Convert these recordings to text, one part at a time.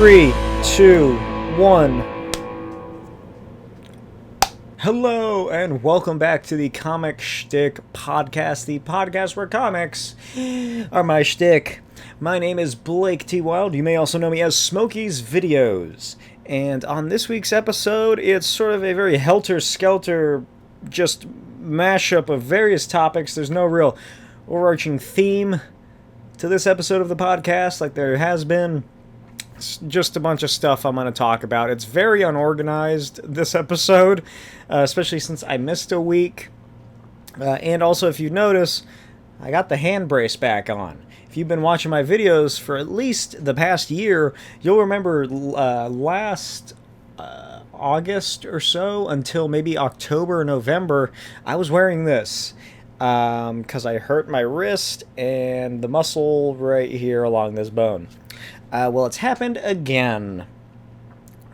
3, 2, 1. Hello, and welcome back to the Comic Schtick Podcast, the podcast where comics are my shtick. My name is Blake T. Wild. You may also know me as smokey'svideos. And on this week's episode, it's sort of a very helter-skelter, just mashup of various topics. There's no real overarching theme to this episode of the podcast like there has been. It's just a bunch of stuff I'm going to talk about. It's very unorganized, this episode, especially since I missed a week. And also, if you notice, I got the hand brace back on. If you've been watching my videos for at least the past year, you'll remember last August or so, until maybe October or November, I was wearing this. Because I hurt my wrist and the muscle right here along this bone. Well, it's happened again.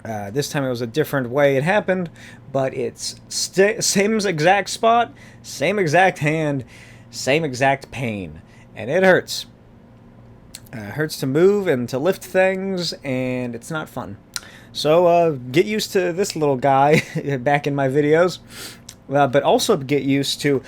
This time it was a different way it happened, but it's same exact spot, same exact hand, same exact pain, and it hurts. It hurts to move and to lift things, and it's not fun. So get used to this little guy back in my videos, but also get used to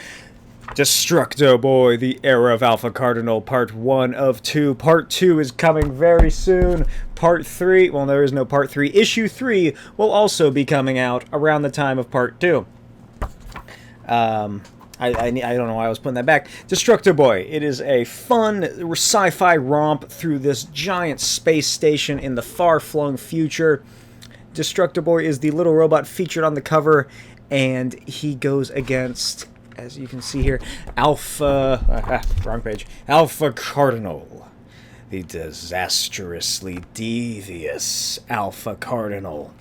Destructo Boy, the Era of Alpha Cardinal, Part 1 of 2. Part 2 is coming very soon. Part 3, well, there is no Part 3. Issue 3 will also be coming out around the time of Part 2. I don't know why I was putting that back. Destructo Boy. It is a fun sci-fi romp through this giant space station in the far-flung future. Destructo Boy is the little robot featured on the cover, and he goes against, as you can see here, wrong page, Alpha Cardinal, the disastrously devious Alpha Cardinal,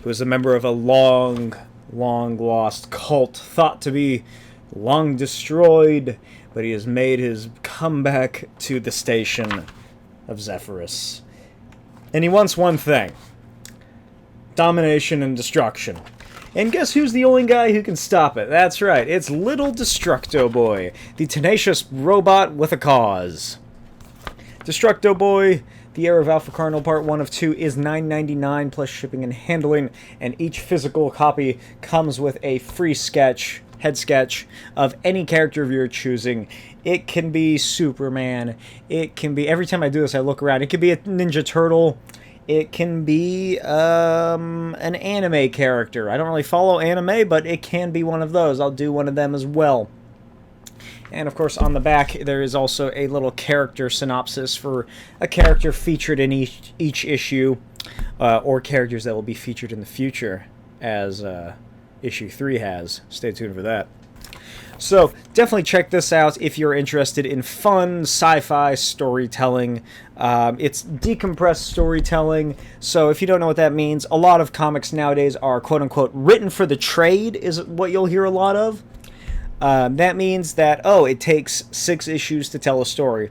who is a member of a long lost cult, thought to be long destroyed, but he has made his comeback to the station of Zephyrus. And he wants one thing: domination and destruction. And guess who's the only guy who can stop it? That's right, it's Little Destructo Boy, the tenacious robot with a cause. Destructo Boy, the Era of Alpha Cardinal Part 1 of 2 is $9.99 plus shipping and handling, and each physical copy comes with a free sketch, head sketch, of any character of your choosing. It can be Superman, it can be, every time I do this I look around, it could be a Ninja Turtle, it can be an anime character. I don't really follow anime, but it can be one of those. I'll do one of them as well. And of course, on the back, there is also a little character synopsis for a character featured in each issue, or characters that will be featured in the future, as issue 3 has. Stay tuned for that. So, definitely check this out if you're interested in fun sci-fi storytelling. It's decompressed storytelling, so if you don't know what that means, a lot of comics nowadays are quote-unquote written for the trade, is what you'll hear a lot of. That means that, it takes 6 issues to tell a story.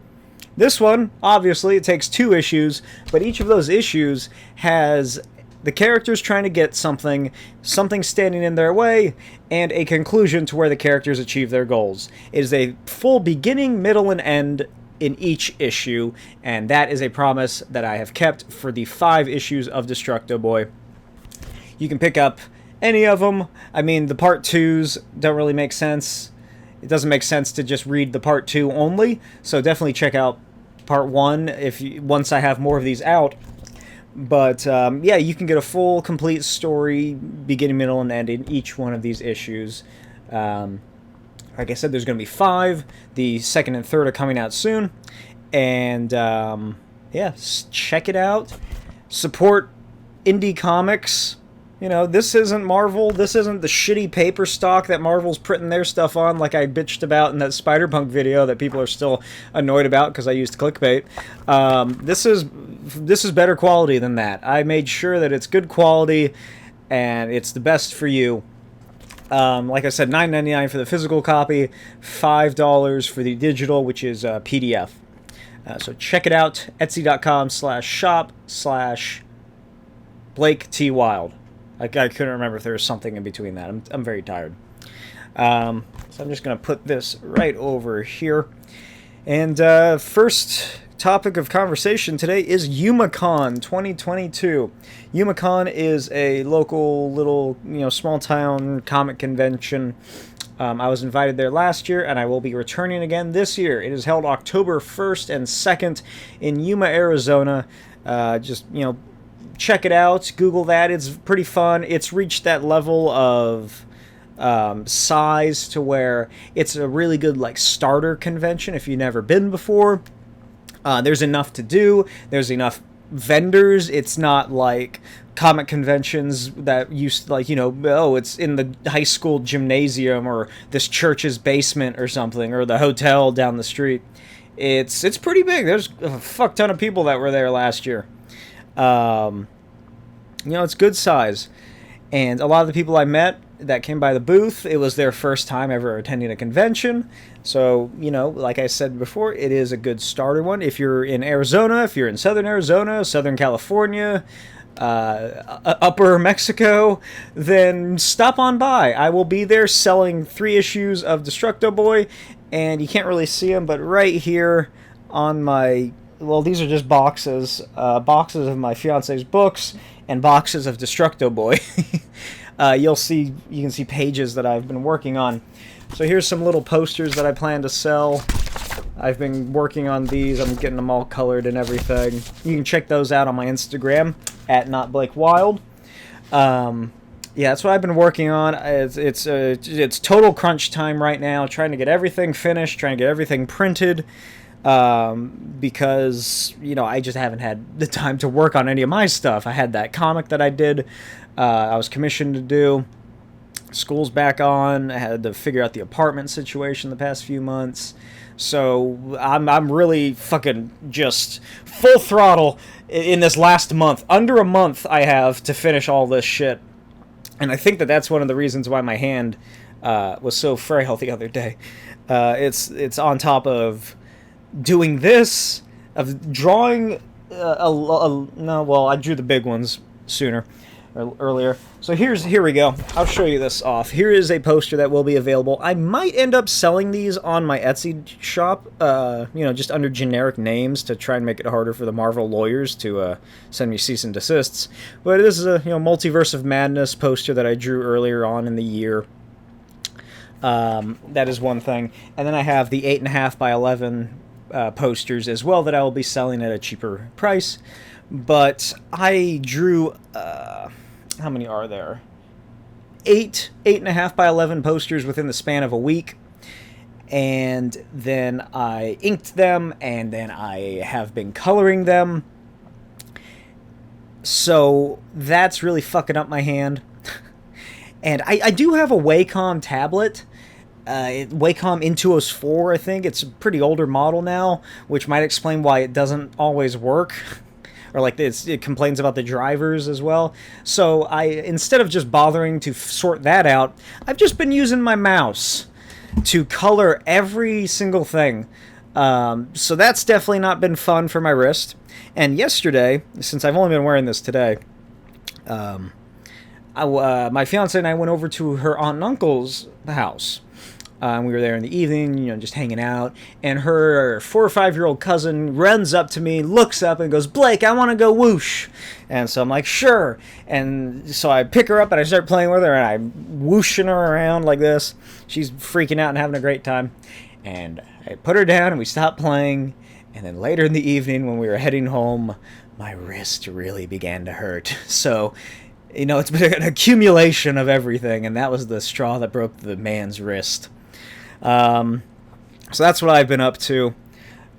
This one, obviously, it takes 2 issues, but each of those issues has the characters trying to get something standing in their way, and a conclusion to where the characters achieve their goals. It is a full beginning, middle, and end in each issue, and that is a promise that I have kept for the 5 issues of Destructo Boy. You can pick up any of them. I mean, the Part 2s don't really make sense. It doesn't make sense to just read the Part 2 only, so definitely check out Part 1 once I have more of these out. But, yeah, you can get a full, complete story, beginning, middle, and end in each one of these issues. Like I said, there's going to be 5. The second and third are coming out soon. And, yeah, check it out. Support indie comics. You know, this isn't Marvel. This isn't the shitty paper stock that Marvel's printing their stuff on, like I bitched about in that Spider-Punk video that people are still annoyed about because I used clickbait. This is better quality than that. I made sure that it's good quality and it's the best for you. Like I said, $9.99 for the physical copy, $5 for the digital, which is PDF. So check it out, etsy.com/shop/Blake T. Wild. I couldn't remember if there was something in between that. I'm very tired. So I'm just going to put this right over here. And first topic of conversation today is YumaCon 2022. YumaCon is a local little, small town comic convention. I was invited there last year, and I will be returning again this year. It is held October 1st and 2nd in Yuma, Arizona. Check it out. Google that. It's pretty fun. It's reached that level of size to where it's a really good starter convention if you've never been before. There's enough to do. There's enough vendors. It's not like comic conventions that used it's in the high school gymnasium or this church's basement or something, or the hotel down the street. It's pretty big. There's a fuck ton of people that were there last year. It's good size. And a lot of the people I met that came by the booth, it was their first time ever attending a convention. So, like I said before, it is a good starter one. If you're in Arizona, if you're in Southern Arizona, Southern California, Upper Mexico, then stop on by. I will be there selling 3 issues of Destructo Boy, and you can't really see them, but right here on my... Well, these are just boxes of my fiance's books and boxes of Destructo Boy. You can see pages that I've been working on. So here's some little posters that I plan to sell. I've been working on these. I'm getting them all colored and everything. You can check those out on my Instagram at NotBlakeWild. That's what I've been working on. It's total crunch time right now, trying to get everything finished, trying to get everything printed. Because, I just haven't had the time to work on any of my stuff. I had that comic that I did, I was commissioned to do. School's back on. I had to figure out the apartment situation the past few months. So I'm really fucking just full throttle in this last month. Under a month I have to finish all this shit. And I think that's one of the reasons why my hand was so frail the other day. It's on top of doing this, of drawing I drew the big ones earlier. So here we go. I'll show you this off. Here is a poster that will be available. I might end up selling these on my Etsy shop, just under generic names to try and make it harder for the Marvel lawyers to send me cease and desists. But this is a Multiverse of Madness poster that I drew earlier on in the year. That is one thing. And then I have the 8.5 by 11 posters as well that I will be selling at a cheaper price. But I drew, how many are there? 8.5 by 11 posters within the span of a week. And then I inked them, and then I have been coloring them. So that's really fucking up my hand. And I do have a Wacom tablet. Wacom Intuos 4, I think. It's a pretty older model now, which might explain why it doesn't always work. Or it complains about the drivers as well. So instead of just bothering to sort that out, I've just been using my mouse to color every single thing. So that's definitely not been fun for my wrist. And yesterday, since I've only been wearing this today, my fiance and I went over to her aunt and uncle's house. We were there in the evening, just hanging out, and her 4 or 5-year-old cousin runs up to me, looks up, and goes, "Blake, I want to go whoosh." And so I'm like, "Sure." And so I pick her up, and I start playing with her, and I'm whooshing her around like this. She's freaking out and having a great time. And I put her down, and we stopped playing, and then later in the evening, when we were heading home, my wrist really began to hurt. So... it's been an accumulation of everything, and that was the straw that broke the man's wrist. So that's what I've been up to.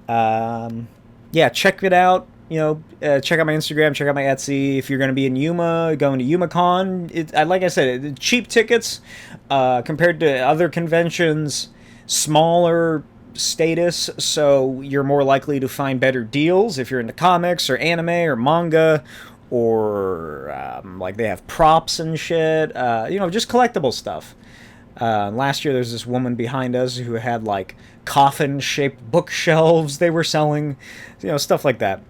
Check it out. Check out my Instagram, check out my Etsy. If you're going to be in Yuma, going to YumaCon, like I said, cheap tickets compared to other conventions, smaller status, so you're more likely to find better deals if you're into comics or anime or manga. Or, they have props and shit, just collectible stuff. Last year there was this woman behind us who had, coffin-shaped bookshelves they were selling, stuff like that.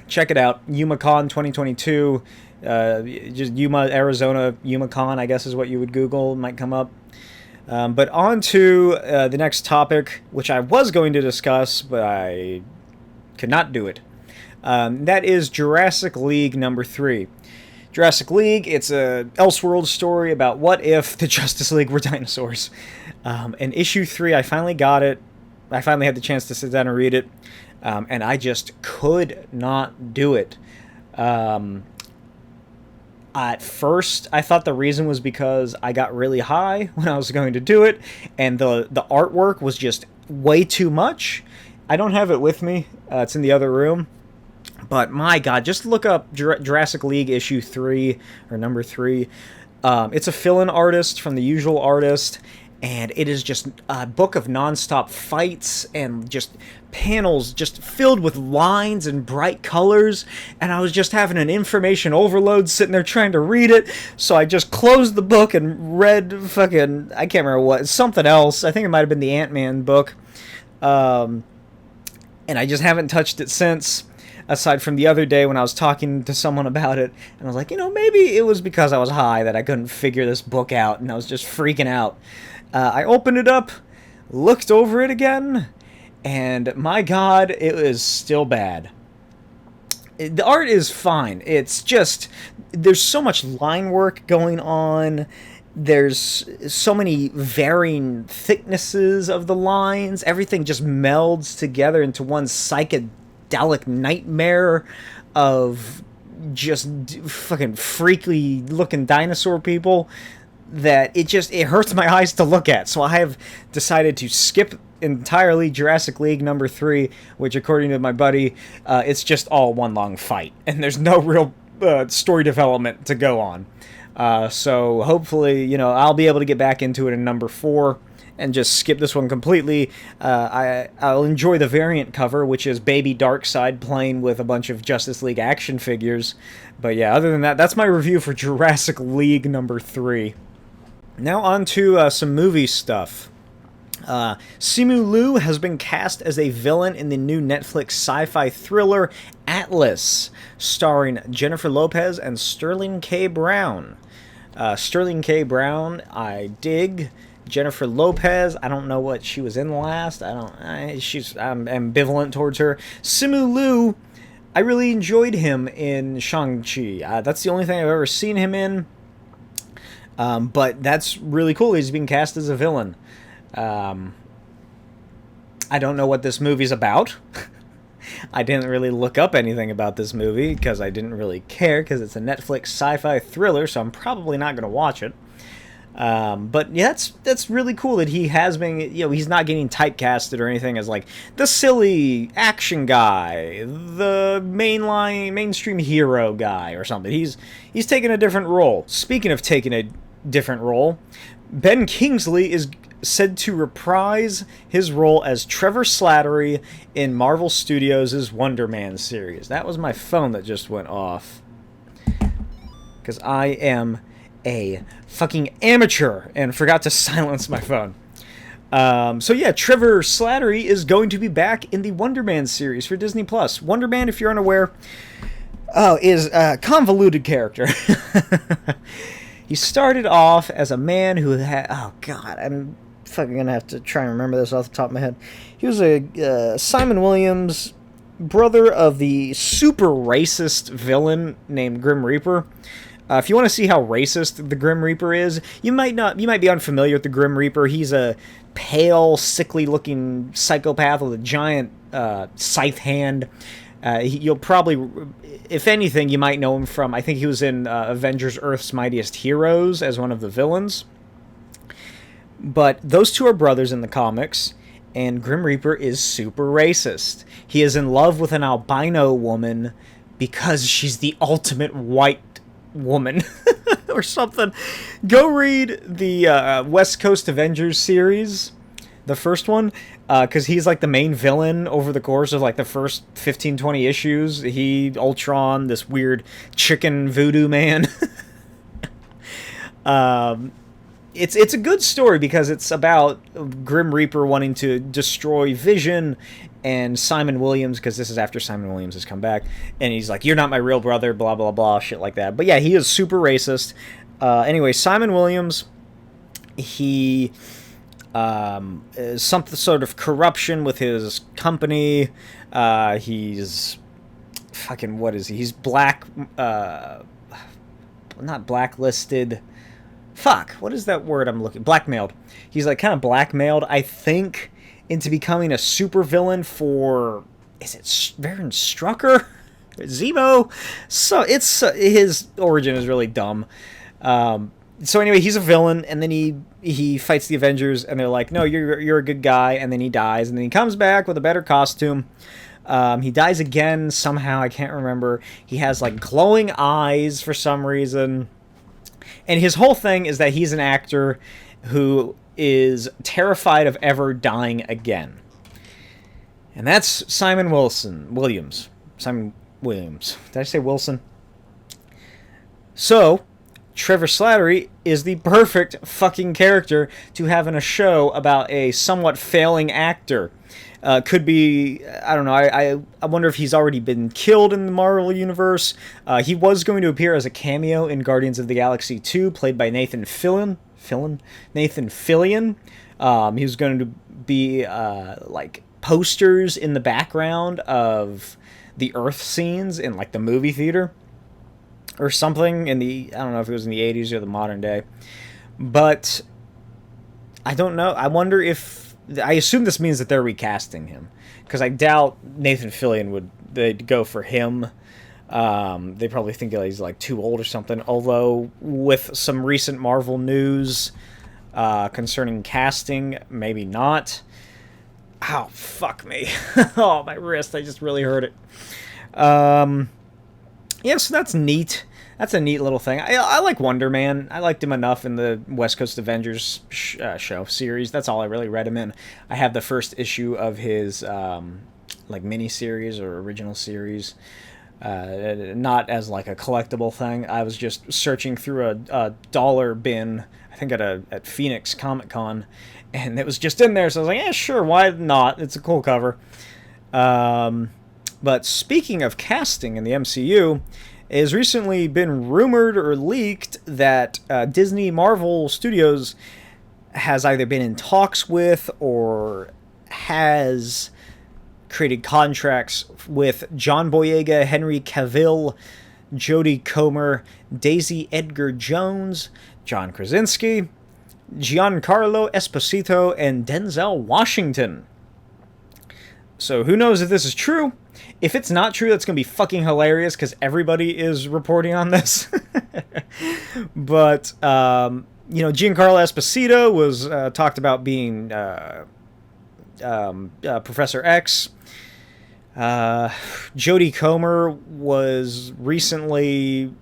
Check it out, YumaCon 2022, just Yuma, Arizona, YumaCon, I guess is what you would Google, it might come up. But on to the next topic, which I was going to discuss, but I Could not do it. That is Jurassic League number 3. Jurassic League, it's a Elseworld story about what if the Justice League were dinosaurs. And issue 3, I finally got it. I finally had the chance to sit down and read it. And I just could not do it. At first, I thought the reason was because I got really high when I was going to do it, and the artwork was just way too much. I don't have it with me. It's in the other room. But my God, just look up Jurassic League issue 3, or number 3. It's a fill-in artist from the usual artist, and it is just a book of non-stop fights and just panels just filled with lines and bright colors, and I was just having an information overload sitting there trying to read it, so I just closed the book and read fucking, I can't remember what, something else. I think it might have been the Ant-Man book. And I just haven't touched it since, aside from the other day when I was talking to someone about it, and I was like, maybe it was because I was high that I couldn't figure this book out, and I was just freaking out. I opened it up, looked over it again, and my God, it was still bad. The art is fine. It's just, there's so much line work going on. There's so many varying thicknesses of the lines. Everything just melds together into one psychedelic nightmare of just fucking freaky looking dinosaur people that it hurts my eyes to look at. So I have decided to skip entirely Jurassic League number 3, which according to my buddy, it's just all one long fight, and there's no real story development to go on. So hopefully, I'll be able to get back into it in number 4 and just skip this one completely. I'll enjoy the variant cover, which is Baby Darkseid playing with a bunch of Justice League action figures. But yeah, other than that, that's my review for Jurassic League number 3. Now on to some movie stuff. Simu Liu has been cast as a villain in the new Netflix sci-fi thriller Atlas, starring Jennifer Lopez and Sterling K. Brown. Sterling K. Brown, I dig. Jennifer Lopez, I don't know what she was in last. I'm ambivalent towards her. Simu Liu, I really enjoyed him in Shang-Chi. That's the only thing I've ever seen him in. But that's really cool. He's being cast as a villain. I don't know what this movie's about. I didn't really look up anything about this movie because I didn't really care, because it's a Netflix sci-fi thriller, so I'm probably not going to watch it. But yeah, that's really cool that he has been, he's not getting typecasted or anything as like the silly action guy, the mainstream hero guy or something. He's taking a different role. Speaking of taking a different role, Ben Kingsley is said to reprise his role as Trevor Slattery in Marvel Studios' Wonder Man series. That was my phone that just went off, because I am a fucking amateur and forgot to silence my phone. So yeah, Trevor Slattery is going to be back in the Wonder Man series for Disney+. Wonder Man, if you're unaware, is a convoluted character. He started off as a man who had... Oh, God, I'm fucking gonna have to try and remember this off the top of my head. He was a Simon Williams, brother of the super racist villain named Grim Reaper. If you want to see how racist the Grim Reaper is, you might be unfamiliar with the Grim Reaper. He's a pale, sickly-looking psychopath with a giant scythe hand. You'll probably, if anything, you might know him from, I think he was in Avengers Earth's Mightiest Heroes as one of the villains. But those two are brothers in the comics, and Grim Reaper is super racist. He is in love with an albino woman because she's the ultimate white woman or something. Go read the West Coast Avengers series, the first one, because he's like the main villain over the course of like the first 15-20 issues. Ultron, this weird chicken voodoo man. It's a good story because it's about Grim Reaper wanting to destroy Vision and Simon Williams, because this is after Simon Williams has come back, and he's like, "You're not my real brother," blah, blah, blah, shit like that. But yeah, he is super racist. Anyway, Simon Williams, he some sort of corruption with his company. He's fucking, what is he? He's not blacklisted. Fuck, what is that word I'm looking? Blackmailed. He's like kind of blackmailed, I think, into becoming a supervillain for, is it Baron Strucker? Zemo? So it's his origin is really dumb. So anyway, he's a villain, and then he fights the Avengers, and they're like, no, you're a good guy, and then he dies, and then he comes back with a better costume. He dies again somehow, I can't remember. He has like glowing eyes for some reason. And his whole thing is that he's an actor who is terrified of ever dying again. And that's Simon Williams. Simon Williams. Did I say Wilson? So, Trevor Slattery is the perfect fucking character to have in a show about a somewhat failing actor. Could be, I don't know, I wonder if he's already been killed in the Marvel Universe. He was going to appear as a cameo in Guardians of the Galaxy 2, played by Nathan Fillion. He was going to be, like, posters in the background of the Earth scenes in, like, the movie theater. Or something in the, I don't know if it was in the 80s or the modern day. But, I don't know. I wonder if, I assume this means that they're recasting him. Because I doubt Nathan Fillion they'd go for him. They probably think that he's like too old or something. Although, with some recent Marvel news concerning casting, maybe not. Ow, fuck me. Oh, my wrist, I just really hurt it. Yeah, so that's neat. That's a neat little thing. I like Wonder Man. I liked him enough in the West Coast Avengers show series. That's all I really read him in. I have the first issue of his like miniseries or original series. Not as like a collectible thing. I was just searching through a dollar bin, I think at Phoenix Comic Con, and it was just in there. So I was like, yeah, sure, why not? It's a cool cover. But speaking of casting in the MCU, it has recently been rumored or leaked that Disney Marvel Studios has either been in talks with or has created contracts with John Boyega, Henry Cavill, Jodie Comer, Daisy Edgar Jones, John Krasinski, Giancarlo Esposito, and Denzel Washington. So who knows if this is true? If it's not true, that's going to be fucking hilarious because everybody is reporting on this. But, Giancarlo Esposito was talked about being Professor X. Jodie Comer was recently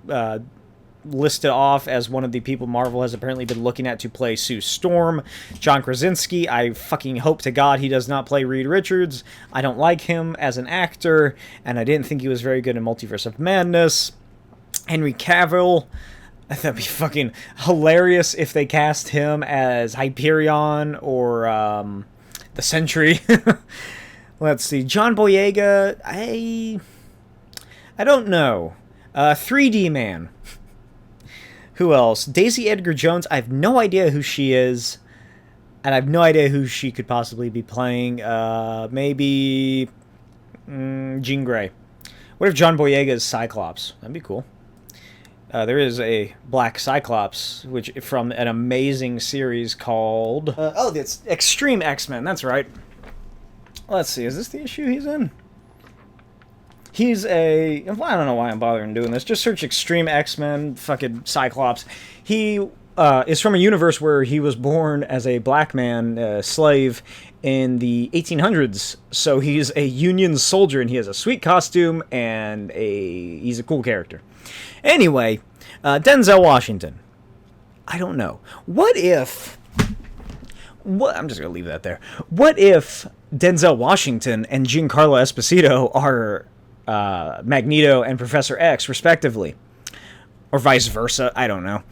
listed off as one of the people Marvel has apparently been looking at to play Sue Storm. John Krasinski, I fucking hope to God he does not play Reed Richards. I don't like him as an actor, and I didn't think he was very good in Multiverse of Madness. Henry Cavill, that'd be fucking hilarious if they cast him as Hyperion or the Sentry. Let's see. John Boyega, I don't know. 3D Man. Who else? Daisy Edgar Jones, I have no idea who she is. And I have no idea who she could possibly be playing. Maybe Jean Grey. What if John Boyega is Cyclops? That'd be cool. There is a Black Cyclops, which from an amazing series called... it's Extreme X-Men, that's right. Let's see, is this the issue he's in? He's I don't know why I'm bothering doing this. Just search Extreme X-Men, fucking Cyclops. He is from a universe where he was born as a black man, slave, in the 1800s. So he's a Union soldier, and he has a sweet costume, and he's a cool character. Anyway, Denzel Washington. I don't know. I'm just going to leave that there. What if Denzel Washington and Giancarlo Esposito are Magneto and Professor X, respectively? Or vice versa, I don't know.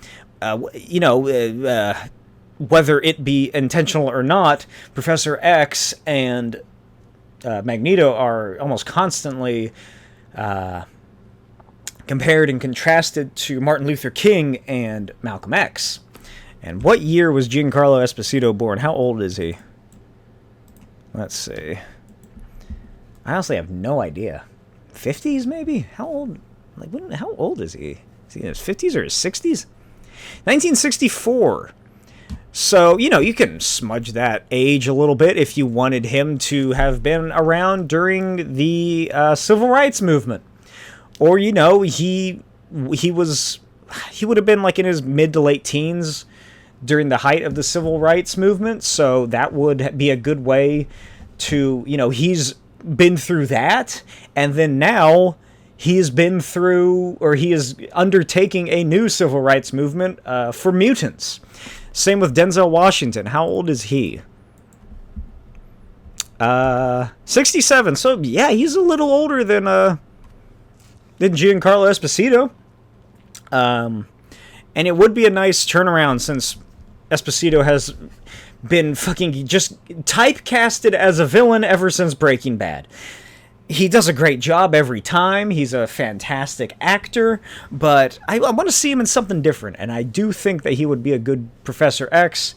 Whether it be intentional or not, Professor X and Magneto are almost constantly compared and contrasted to Martin Luther King and Malcolm X. And what year was Giancarlo Esposito born? How old is he? Let's see. I honestly have no idea. 50s, maybe? How old? How old is he? Is he in his 50s or his 60s? 1964. So, you can smudge that age a little bit if you wanted him to have been around during the Civil Rights Movement. Or, he would have been like in his mid to late teens during the height of the Civil Rights Movement. So that would be a good way to, he's been through that. And then now he has been through, or he is undertaking a new Civil Rights Movement for mutants. Same with Denzel Washington. How old is he? 67. So, yeah, he's a little older than Giancarlo Esposito. And it would be a nice turnaround since Esposito has been fucking just typecasted as a villain ever since Breaking Bad. He does a great job every time. He's a fantastic actor, but I want to see him in something different, and I do think that he would be a good Professor X.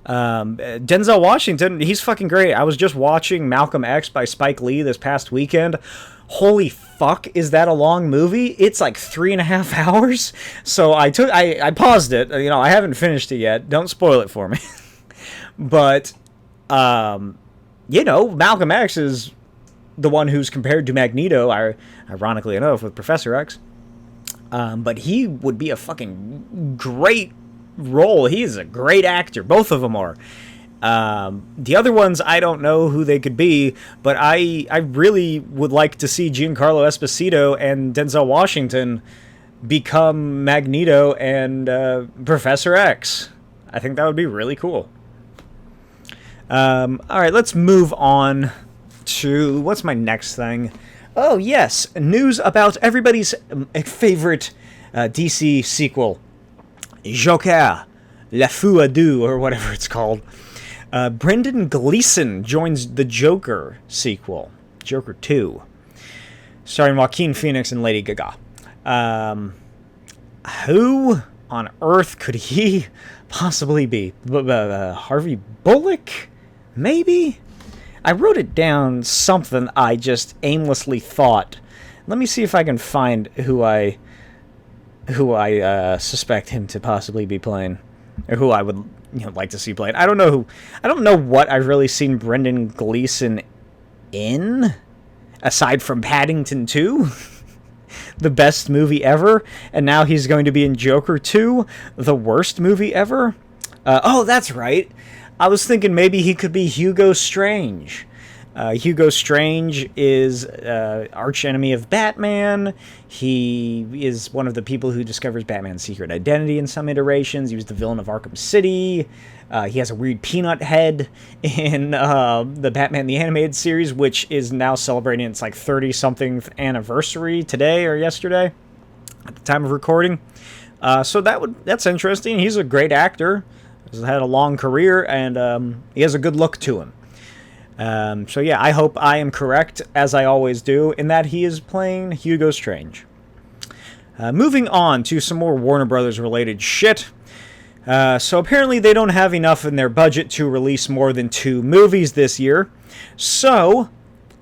Denzel Washington, he's fucking great. I was just watching Malcolm X by Spike Lee this past weekend. Holy fuck, is that a long movie? It's like 3.5 hours. So I paused it. I haven't finished it yet. Don't spoil it for me. But, Malcolm X is the one who's compared to Magneto, ironically enough, with Professor X. But he would be a fucking great role. He is a great actor. Both of them are. The other ones, I don't know who they could be, but I really would like to see Giancarlo Esposito and Denzel Washington become Magneto and Professor X. I think that would be really cool. All right, let's move on to, what's my next thing? Oh, yes, news about everybody's favorite DC sequel, Joker, La Fou à Deux, or whatever it's called. Brendon Gleeson joins the Joker sequel, Joker 2, starring Joaquin Phoenix and Lady Gaga. Who on earth could he possibly be? Harvey Bullock? Maybe? I wrote it down, something I just aimlessly thought. Let me see if I can find who I suspect him to possibly be playing, or who I would like to see playing. I don't know what I've really seen Brendon Gleeson in, aside from Paddington 2, the best movie ever, and now he's going to be in Joker 2, the worst movie ever. Oh, that's right. I was thinking maybe he could be Hugo Strange. Hugo Strange is arch enemy of Batman. He is one of the people who discovers Batman's secret identity in some iterations. He was the villain of Arkham City. He has a weird peanut head in the Batman the Animated Series, which is now celebrating its 30-something anniversary today or yesterday at the time of recording. So that's interesting. He's a great actor. He's had a long career, and he has a good look to him. So yeah, I hope I am correct, as I always do, in that he is playing Hugo Strange. Moving on to some more Warner Brothers related shit. So apparently they don't have enough in their budget to release more than 2 movies this year. So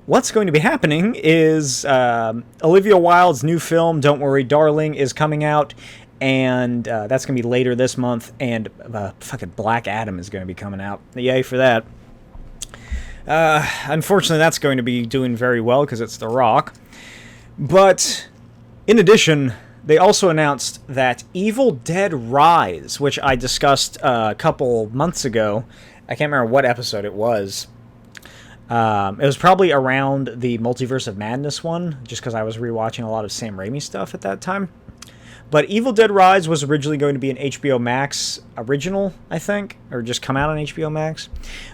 what's going to be happening is Olivia Wilde's new film, Don't Worry Darling, is coming out. And that's going to be later this month. And fucking Black Adam is going to be coming out. Yay for that. Unfortunately, that's going to be doing very well because it's The Rock. But in addition, they also announced that Evil Dead Rise, which I discussed a couple months ago. I can't remember what episode it was. It was probably around the Multiverse of Madness one, just because I was rewatching a lot of Sam Raimi stuff at that time. But Evil Dead Rise was originally going to be an HBO Max original, I think, or just come out on HBO Max.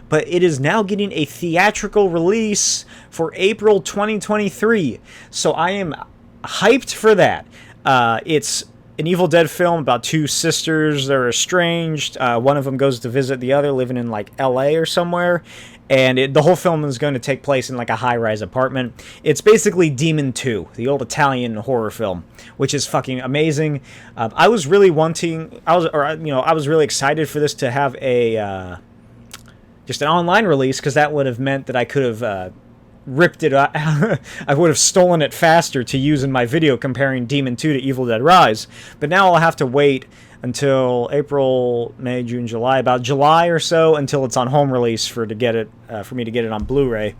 But it is now getting a theatrical release for April 2023. So I am hyped for that. It's an Evil Dead film about two sisters that are estranged. One of them goes to visit the other, living in like L.A. or somewhere. And the whole film is going to take place in like a high-rise apartment. It's basically Demon 2, the old Italian horror film, which is fucking amazing. I was really excited for this to have a just an online release, because that would have meant that I could have ripped it up. I would have stolen it faster to use in my video comparing Demon 2 to Evil Dead Rise. But now I'll have to wait until April, May, June, July, about July or so, until it's on home release for me to get it on Blu-ray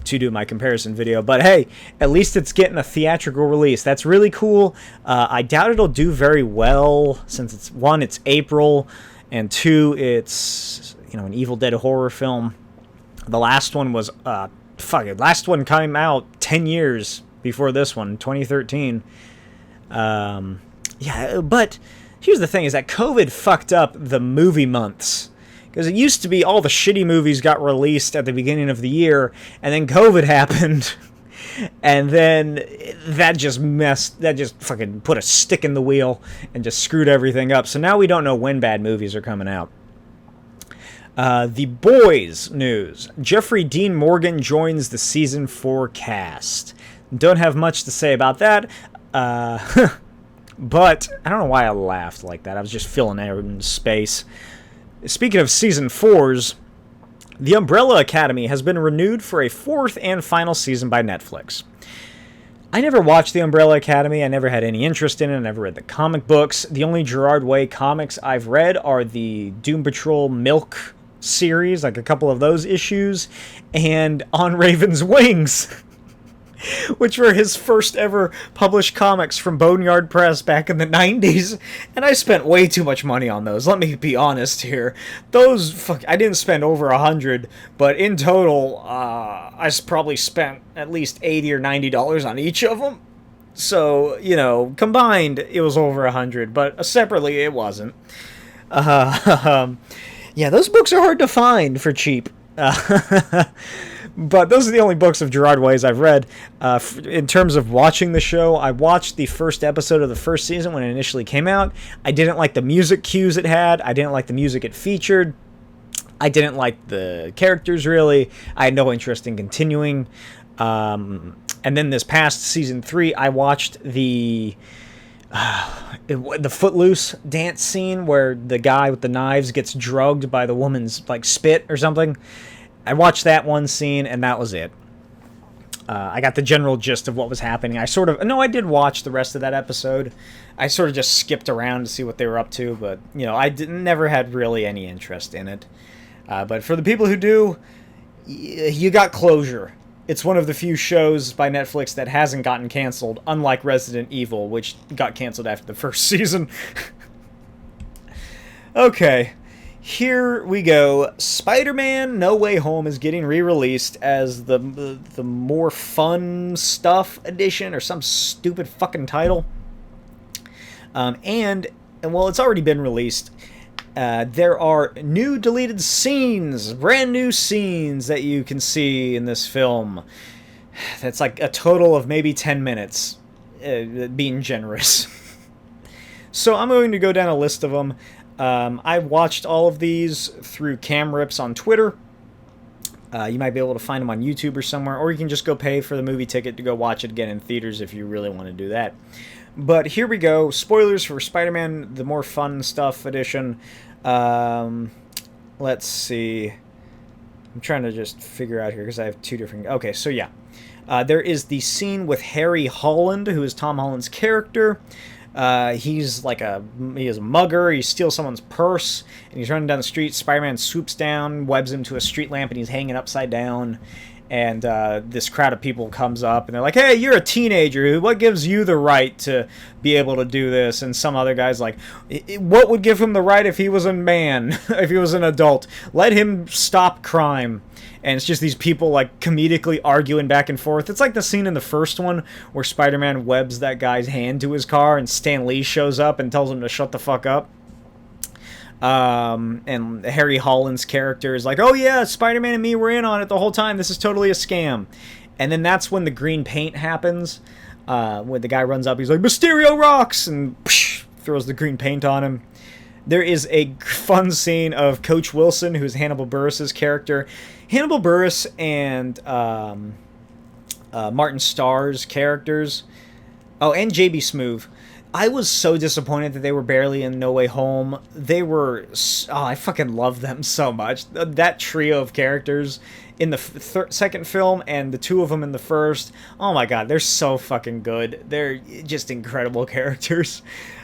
to do my comparison video. But hey, at least it's getting a theatrical release. That's really cool. I doubt it'll do very well, since it's April, and 2, it's an Evil Dead horror film. The last one was last one came out 10 years before this one, 2013. But here's the thing, is that COVID fucked up the movie months. Because it used to be all the shitty movies got released at the beginning of the year, and then COVID happened, and then that just fucking put a stick in the wheel and just screwed everything up. So now we don't know when bad movies are coming out. The Boys news. Jeffrey Dean Morgan joins the Season 4 cast. Don't have much to say about that. But I don't know why I laughed like that. I was just filling air in space. Speaking of Season 4s, The Umbrella Academy has been renewed for a 4th and final season by Netflix. I never watched The Umbrella Academy. I never had any interest in it. I never read the comic books. The only Gerard Way comics I've read are the Doom Patrol Milk series, like a couple of those issues, and On Raven's Wings, which were his first ever published comics from Boneyard Press back in the 90s, and I spent way too much money on those. Let me be honest here. I didn't spend over $100, but in total, I probably spent at least $80 or $90 on each of them. So, combined, it was over $100, but separately, it wasn't. Yeah, those books are hard to find for cheap. But those are the only books of Gerard Way's I've read. In terms of watching the show, I watched the first episode of the first season when it initially came out. I didn't like the music cues it had. I didn't like the music it featured. I didn't like the characters, really. I had no interest in continuing. And then this past Season 3, I watched the Footloose dance scene where the guy with the knives gets drugged by the woman's spit or something. I watched that one scene, and that was it. I got the general gist of what was happening. I did watch the rest of that episode. I sort of just skipped around to see what they were up to, but, I never had really any interest in it. But for the people who do, you got closure. It's one of the few shows by Netflix that hasn't gotten canceled, unlike Resident Evil, which got canceled after the first season. Okay. Here we go. Spider-Man No Way Home is getting re-released as the more fun stuff edition, or some stupid fucking title. And it's already been released. There are new deleted scenes, brand new scenes that you can see in this film. That's like a total of maybe 10 minutes, being generous. So I'm going to go down a list of them. I watched all of these through Cam Rips on Twitter. You might be able to find them on YouTube or somewhere, or you can just go pay for the movie ticket to go watch it again in theaters if you really want to do that. But here we go. Spoilers for Spider-Man, the more fun stuff edition. Let's see. I'm trying to just figure out here because I have two different... Okay, so yeah. There is the scene with Harry Holland, who is Tom Holland's character. He's a mugger. He steals someone's purse, and he's running down the street. Spider-Man swoops down, webs him to a street lamp, and he's hanging upside down. And this crowd of people comes up, and they're like, "Hey, you're a teenager. What gives you the right to be able to do this?" And some other guy's like, "What would give him the right if he was a man, if he was an adult? Let him stop crime." And it's just these people comedically arguing back and forth. It's like the scene in the first one where Spider-Man webs that guy's hand to his car, and Stan Lee shows up and tells him to shut the fuck up. And Harry Holland's character is like, "Oh yeah, Spider-Man and me were in on it the whole time. This is totally a scam." And then that's when the green paint happens. When the guy runs up, he's like, "Mysterio rocks!" And throws the green paint on him. There is a fun scene of Coach Wilson, who's Hannibal Buress's character. Hannibal Buress and Martin Starr's characters. Oh, and J.B. Smoove. I was so disappointed that they were barely in No Way Home. They were... Oh, I fucking love them so much. That trio of characters in the second film and the two of them in the first. Oh my god, they're so fucking good. They're just incredible characters.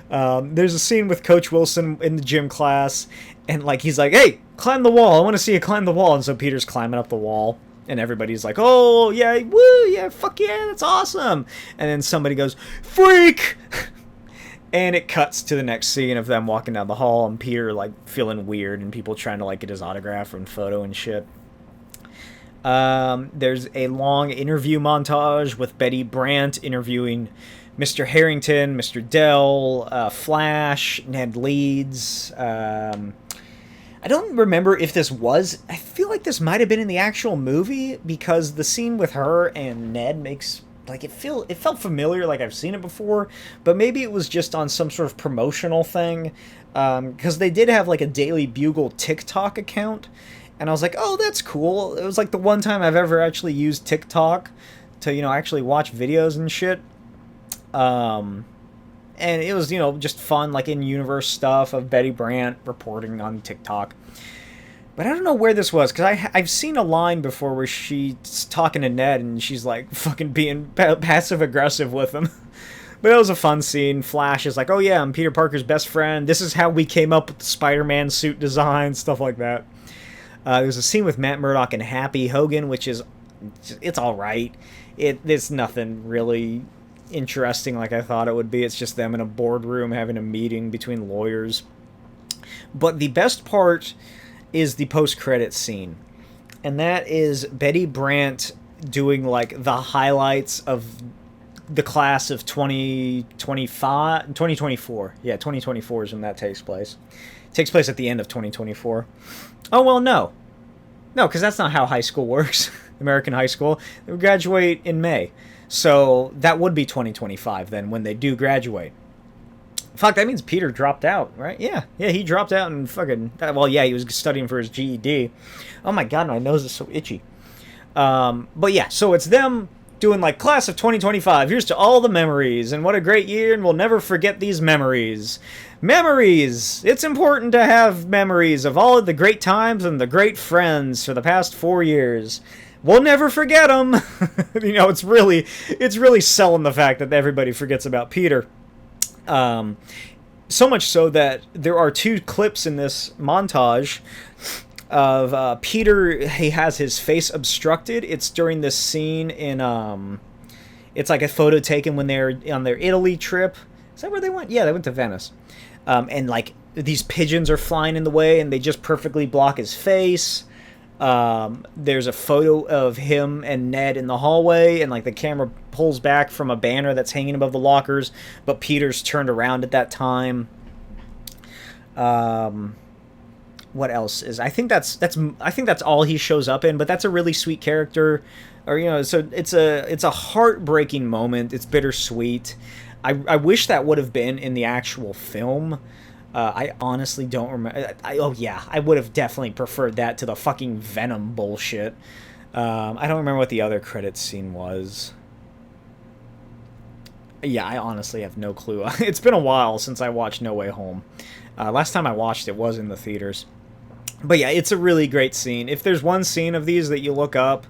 There's a scene with Coach Wilson in the gym class, and like he's like, "Hey, climb the wall. I want to see you climb the wall." And so Peter's climbing up the wall, and everybody's like, "Oh yeah, woo, yeah, fuck yeah, that's awesome." And then somebody goes, "Freak!" And it cuts to the next scene of them walking down the hall, and Peter like feeling weird, and people trying to like get his autograph and photo and shit. There's a long interview montage with Betty Brant interviewing Mr. Harrington, Mr. Dell, Flash, Ned Leeds. I don't remember if this was... I feel like this might have been in the actual movie, because the scene with her and Ned makes... Like, it felt familiar, like I've seen it before, but maybe it was just on some sort of promotional thing, because they did have, like, a Daily Bugle TikTok account, and I was like, oh, that's cool. It was, like, the one time I've ever actually used TikTok to, you know, actually watch videos and shit. And it was, you know, just fun, like, in-universe stuff of Betty Brant reporting on TikTok. But I don't know where this was, because I've seen a line before where she's talking to Ned, and she's, like, fucking being passive-aggressive with him. But it was a fun scene. Flash is like, oh yeah, I'm Peter Parker's best friend. This is how we came up with the Spider-Man suit design, stuff like that. There's a scene with Matt Murdock and Happy Hogan, which is... It's alright. It's nothing really interesting like I thought it would be. It's just them in a boardroom having a meeting between lawyers. But the best part is the post-credits scene, and that is Betty Brant doing like the highlights of the class of 2024. Yeah, 2024 is when that takes place. It takes place at the end of 2024. Oh well, no, because that's not how high school works. American high school, they graduate in May. So that would be 2025 then when they do graduate. Fuck, that means Peter dropped out, right? Yeah, he dropped out and fucking... Well, yeah, he was studying for his GED. Oh my god, my nose is so itchy. But yeah, so it's them doing like, class of 2025, here's to all the memories, and what a great year, and we'll never forget these memories. Memories! It's important to have memories of all of the great times and the great friends for the past 4 years. We'll never forget them. You know, it's really selling the fact that everybody forgets about Peter. So much so that there are 2 clips in this montage of Peter. He has his face obstructed. It's during this scene in it's like a photo taken when they're on their Italy trip. Is that where they went? Yeah, they went to Venice. And like these pigeons are flying in the way, and they just perfectly block his face. There's a photo of him and Ned in the hallway, and like the camera pulls back from a banner that's hanging above the lockers, but Peter's turned around at that time. What else is... I think that's all he shows up in, but that's a really sweet character. Or, you know, so it's a heartbreaking moment. It's bittersweet. I wish that would have been in the actual film. I honestly don't remember. I would have definitely preferred that to the fucking Venom bullshit. I don't remember what the other credits scene was. Yeah, I honestly have no clue. It's been a while since I watched No Way Home. Last time I watched it was in the theaters. But yeah, it's a really great scene. If there's one scene of these that you look up,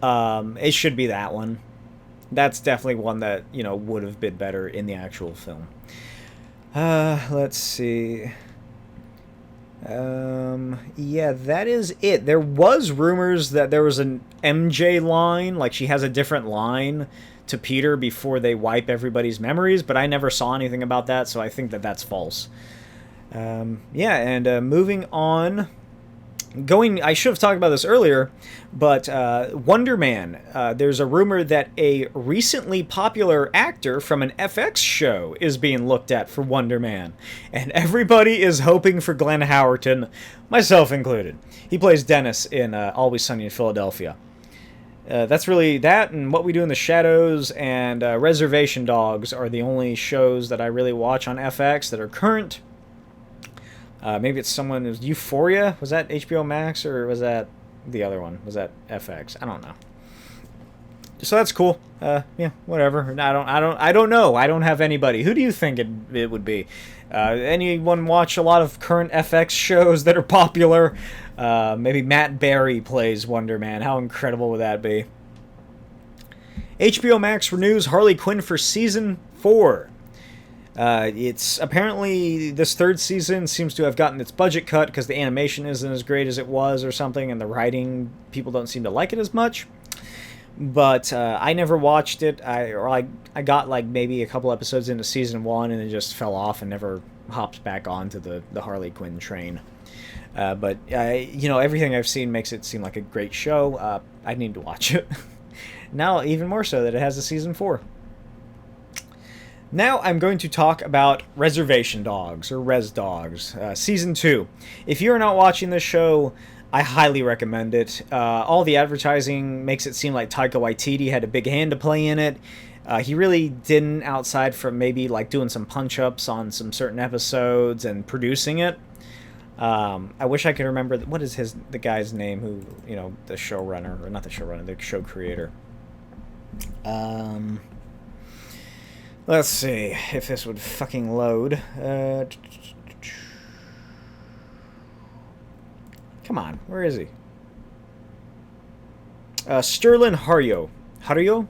it should be that one. That's definitely one that, you know, would have been better in the actual film. Let's see. Yeah, that is it. There was rumors that there was an MJ line, like she has a different line to Peter before they wipe everybody's memories, but I never saw anything about that, so I think that that's false. Yeah, and moving on. I should have talked about this earlier, but Wonder Man. There's a rumor that a recently popular actor from an FX show is being looked at for Wonder Man, and everybody is hoping for Glenn Howerton, myself included. He plays Dennis in Always Sunny in Philadelphia. That's really that, and What We Do in the Shadows and Reservation Dogs are the only shows that I really watch on FX that are current. Maybe it's someone who's Euphoria. Was that HBO Max or was that the other one? Was that FX? I don't know. So that's cool. Yeah, whatever. I don't know. I don't have anybody. Who do you think it would be? Anyone watch a lot of current FX shows that are popular? Maybe Matt Berry plays Wonder Man. How incredible would that be? HBO Max renews Harley Quinn for season 4. It's apparently this third season seems to have gotten its budget cut because the animation isn't as great as it was or something, and the writing, people don't seem to like it as much. But I never watched it. I got like maybe a couple episodes into season 1 and it just fell off and never hopped back onto the Harley Quinn train. But everything I've seen makes it seem like a great show. I need to watch it. Now, even more so that it has a season 4. Now I'm going to talk about Reservation Dogs, or Res Dogs, season 2. If you're not watching this show, I highly recommend it. All the advertising makes it seem like Taika Waititi had a big hand to play in it. He really didn't, outside from maybe like doing some punch-ups on some certain episodes and producing it. I wish I could remember what is the guy's name who, the showrunner, or not the showrunner, the show creator. Let's see if this would fucking load. Come on, where is he? Sterling Harjo. Harjo?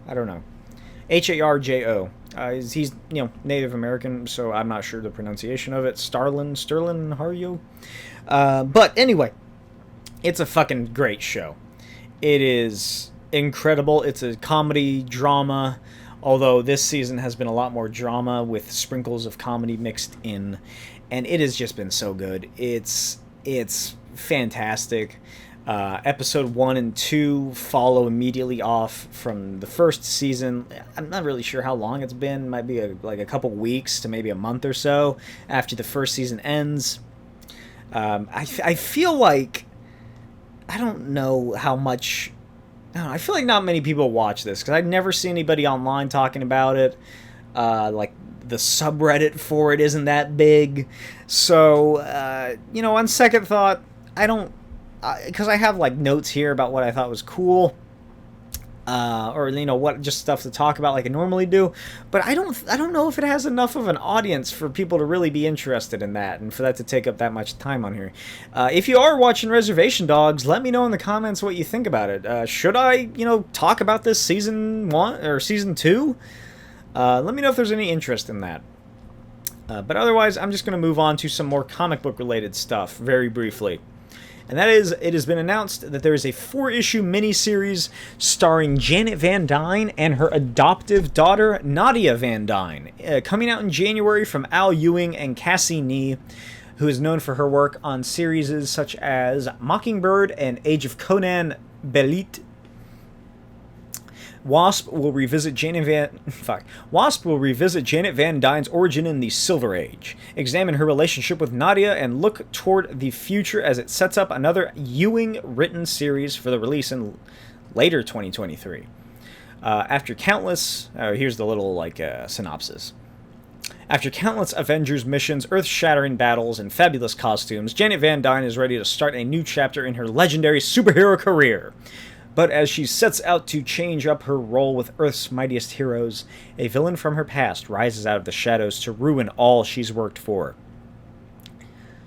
I don't know. Harjo. He's Native American, so I'm not sure the pronunciation of it. Sterling Harjo. But anyway, it's a fucking great show. It is incredible. It's a comedy drama, although this season has been a lot more drama with sprinkles of comedy mixed in, and it has just been so good. It's fantastic. Episode 1 and 2 follow immediately off from the first season. I'm not really sure how long it's been. It might be like a couple weeks to maybe a month or so after the first season ends. I feel like, I don't know how much, I feel like not many people watch this because I never see anybody online talking about it. Like the subreddit for it isn't that big. So, on second thought, I don't, because I have like notes here about what I thought was cool, or what just stuff to talk about like I normally do, but I don't know if it has enough of an audience for people to really be interested in that and for that to take up that much time on here. If you are watching Reservation Dogs, let me know in the comments what you think about it. Should I talk about this season 1 or season 2? Let me know if there's any interest in that. But otherwise, I'm just going to move on to some more comic book related stuff very briefly. And that is, it has been announced that there is a 4-issue miniseries starring Janet Van Dyne and her adoptive daughter, Nadia Van Dyne, coming out in January from Al Ewing and Cassie Nee, who is known for her work on series such as Mockingbird and Age of Conan Belit. Wasp will revisit Janet Van Dyne's origin in the Silver Age, examine her relationship with Nadia, and look toward the future as it sets up another Ewing-written series for the release in later 2023. After countless... here's the little, synopsis. After countless Avengers missions, earth-shattering battles, and fabulous costumes, Janet Van Dyne is ready to start a new chapter in her legendary superhero career. But as she sets out to change up her role with Earth's mightiest heroes, a villain from her past rises out of the shadows to ruin all she's worked for.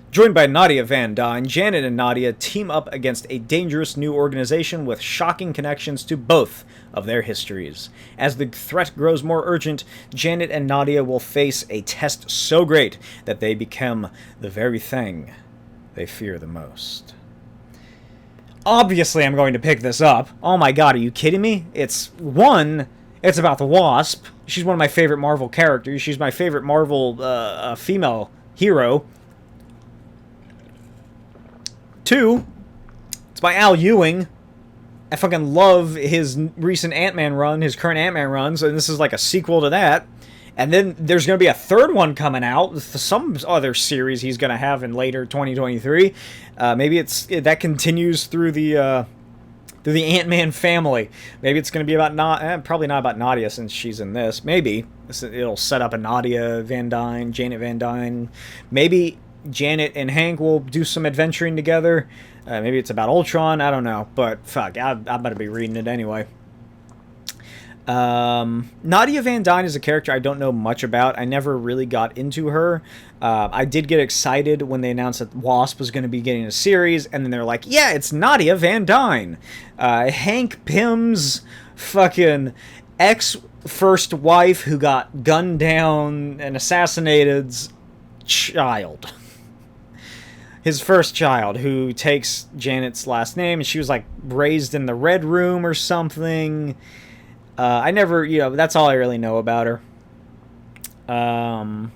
Joined by Nadia Van Dyne, Janet and Nadia team up against a dangerous new organization with shocking connections to both of their histories. As the threat grows more urgent, Janet and Nadia will face a test so great that they become the very thing they fear the most. Obviously, I'm going to pick this up. Oh my god, are you kidding me? It's about the Wasp. She's one of my favorite Marvel characters. She's my favorite Marvel female hero. 2, it's by Al Ewing. I fucking love his recent Ant-Man run, his current Ant-Man run, so this is like a sequel to that. And then there's going to be a third one coming out, some other series he's going to have in later 2023. Maybe that continues through the through the Ant-Man family. Maybe it's going to be about probably not about Nadia since she's in this. Maybe it'll set up a Nadia Van Dyne, Janet Van Dyne. Maybe Janet and Hank will do some adventuring together. Maybe it's about Ultron. I don't know. But fuck, I better be reading it anyway. Nadia Van Dyne is a character I don't know much about. I never really got into her. I did get excited when they announced that Wasp was going to be getting a series, and then they're like, yeah, it's Nadia Van Dyne. Hank Pym's fucking ex-first wife who got gunned down and assassinated's child. His first child, who takes Janet's last name, and she was like raised in the Red Room or something. I never, that's all I really know about her. I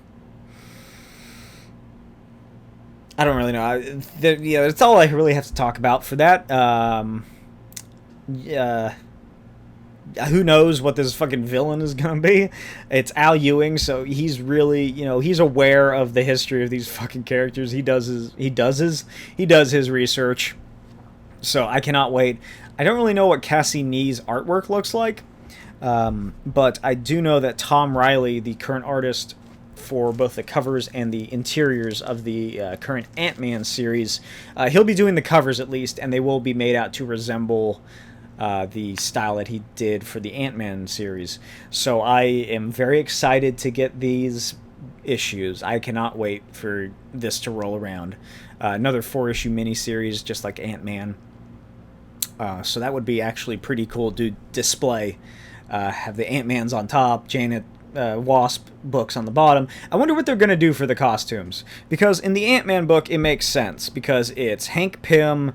don't really know. That's all I really have to talk about for that. Who knows what this fucking villain is gonna be? It's Al Ewing, so he's really, he's aware of the history of these fucking characters. He does his research. So I cannot wait. I don't really know what Cassie Nee's artwork looks like. But I do know that Tom Riley, the current artist for both the covers and the interiors of the current Ant-Man series, he'll be doing the covers at least, and they will be made out to resemble the style that he did for the Ant-Man series. So I am very excited to get these issues. I cannot wait for this to roll around. Another 4-issue miniseries, just like Ant-Man. So that would be actually pretty cool to display. Have the Ant-Mans on top, Janet, Wasp books on the bottom. I wonder what they're going to do for the costumes. Because in the Ant-Man book, it makes sense. Because it's Hank Pym,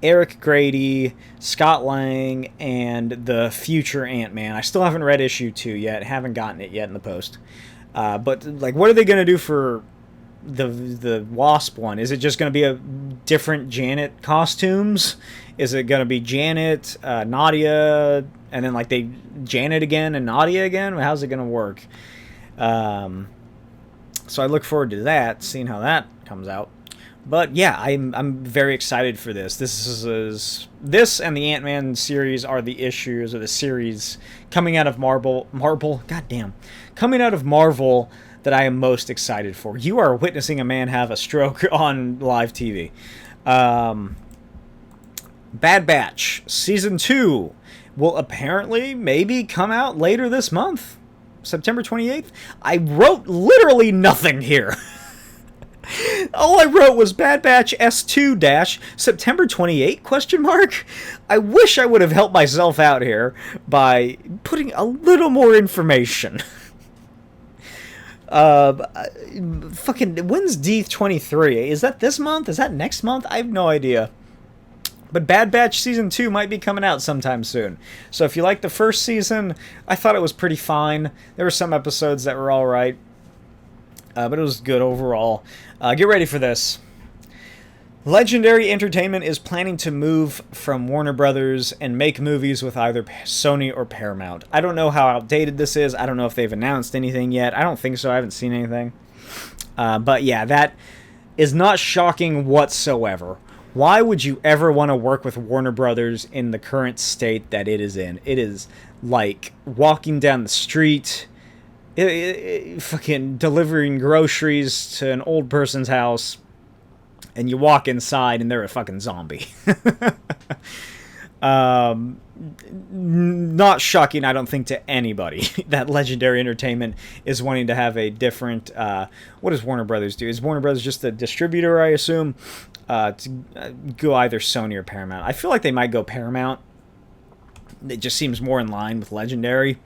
Eric Grady, Scott Lang, and the future Ant-Man. I still haven't read issue 2 yet. Haven't gotten it yet in the post. But, like, what are they going to do for the Wasp one? Is it just going to be a different Janet costumes? Is it going to be Janet, Nadia, and then like Janet again and Nadia again? How's it going to work? So I look forward to that, seeing how that comes out. But yeah, I'm very excited for this. This and the Ant-Man series are the issues, or the series coming out of coming out of Marvel that I am most excited for. You are witnessing a man have a stroke on live TV. Bad Batch Season 2 will apparently maybe come out later this month, September 28th. I wrote literally nothing here. All I wrote was Bad Batch S2 September 28 ? I wish I would have helped myself out here by putting a little more information. Fucking, when's D23? Is that this month? Is that next month? I have no idea. But Bad Batch Season 2 might be coming out sometime soon. So if you like the first season, I thought it was pretty fine. There were some episodes that were alright. But it was good overall. Get ready for this. Legendary Entertainment is planning to move from Warner Brothers and make movies with either Sony or Paramount. I don't know how outdated this is. I don't know if they've announced anything yet. I don't think so. I haven't seen anything. But yeah, that is not shocking whatsoever. Why would you ever want to work with Warner Brothers in the current state that it is in? It is like walking down the street, fucking delivering groceries to an old person's house, and you walk inside and they're a fucking zombie. Not shocking, I don't think, to anybody that Legendary Entertainment is wanting to have a different... what does Warner Brothers do? Is Warner Brothers just a distributor, I assume? To go either Sony or Paramount. I feel like they might go Paramount. It just seems more in line with Legendary,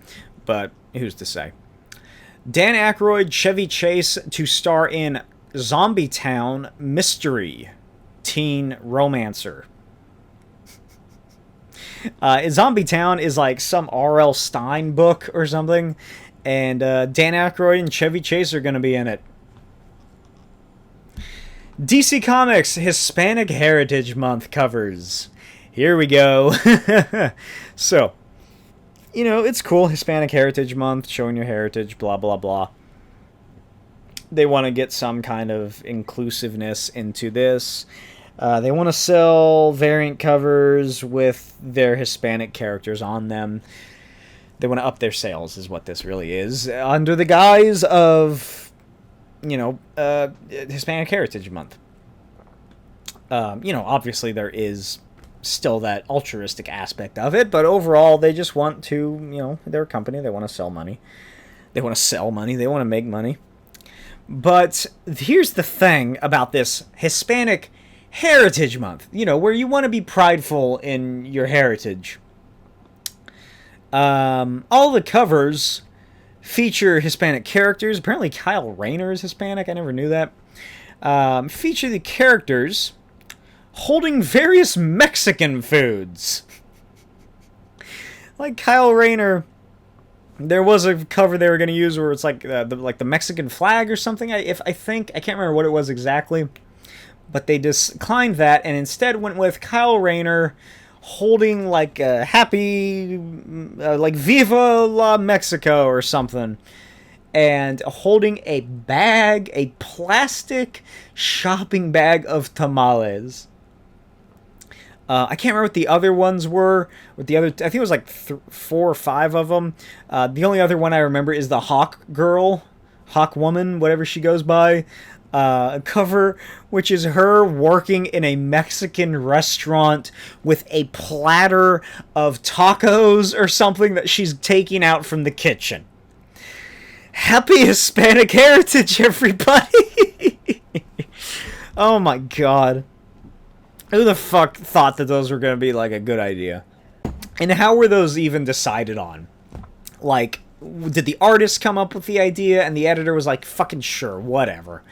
but who's to say? Dan Akroyd, Chevy Chase to star in Zombie Town Mystery Teen Romancer. Zombie Town is like some R.L. Stine book or something, and Dan Akroyd and Chevy Chase are going to be in it. DC Comics Hispanic Heritage Month covers. Here we go. So, it's cool. Hispanic Heritage Month, showing your heritage, blah, blah, blah. They want to get some kind of inclusiveness into this. They want to sell variant covers with their Hispanic characters on them. They want to up their sales, is what this really is, under the guise of, Hispanic Heritage Month. Obviously there is still that altruistic aspect of it, but overall they just want to, they're a company, they want to sell money. They want to sell money, they want to make money. But here's the thing about this Hispanic Heritage Month, where you want to be prideful in your heritage. All the covers feature Hispanic characters. Apparently Kyle Rayner is Hispanic. I never knew that. Feature the characters holding various Mexican foods. Like Kyle Rayner, there was a cover they were going to use where it's like the Mexican flag or something. I can't remember what it was exactly, but they declined that and instead went with Kyle Rayner holding like a happy, like Viva la Mexico or something, and holding a plastic shopping bag of tamales. I can't remember what the other ones were. I think it was like 4 or 5 of them. The only other one I remember is the Hawk Woman, whatever she goes by. Cover, which is her working in a Mexican restaurant with a platter of tacos or something that she's taking out from the kitchen. Happy Hispanic Heritage, everybody! Oh my god. Who the fuck thought that those were going to be like a good idea? And how were those even decided on? Like, did the artist come up with the idea and the editor was like, fucking sure, whatever?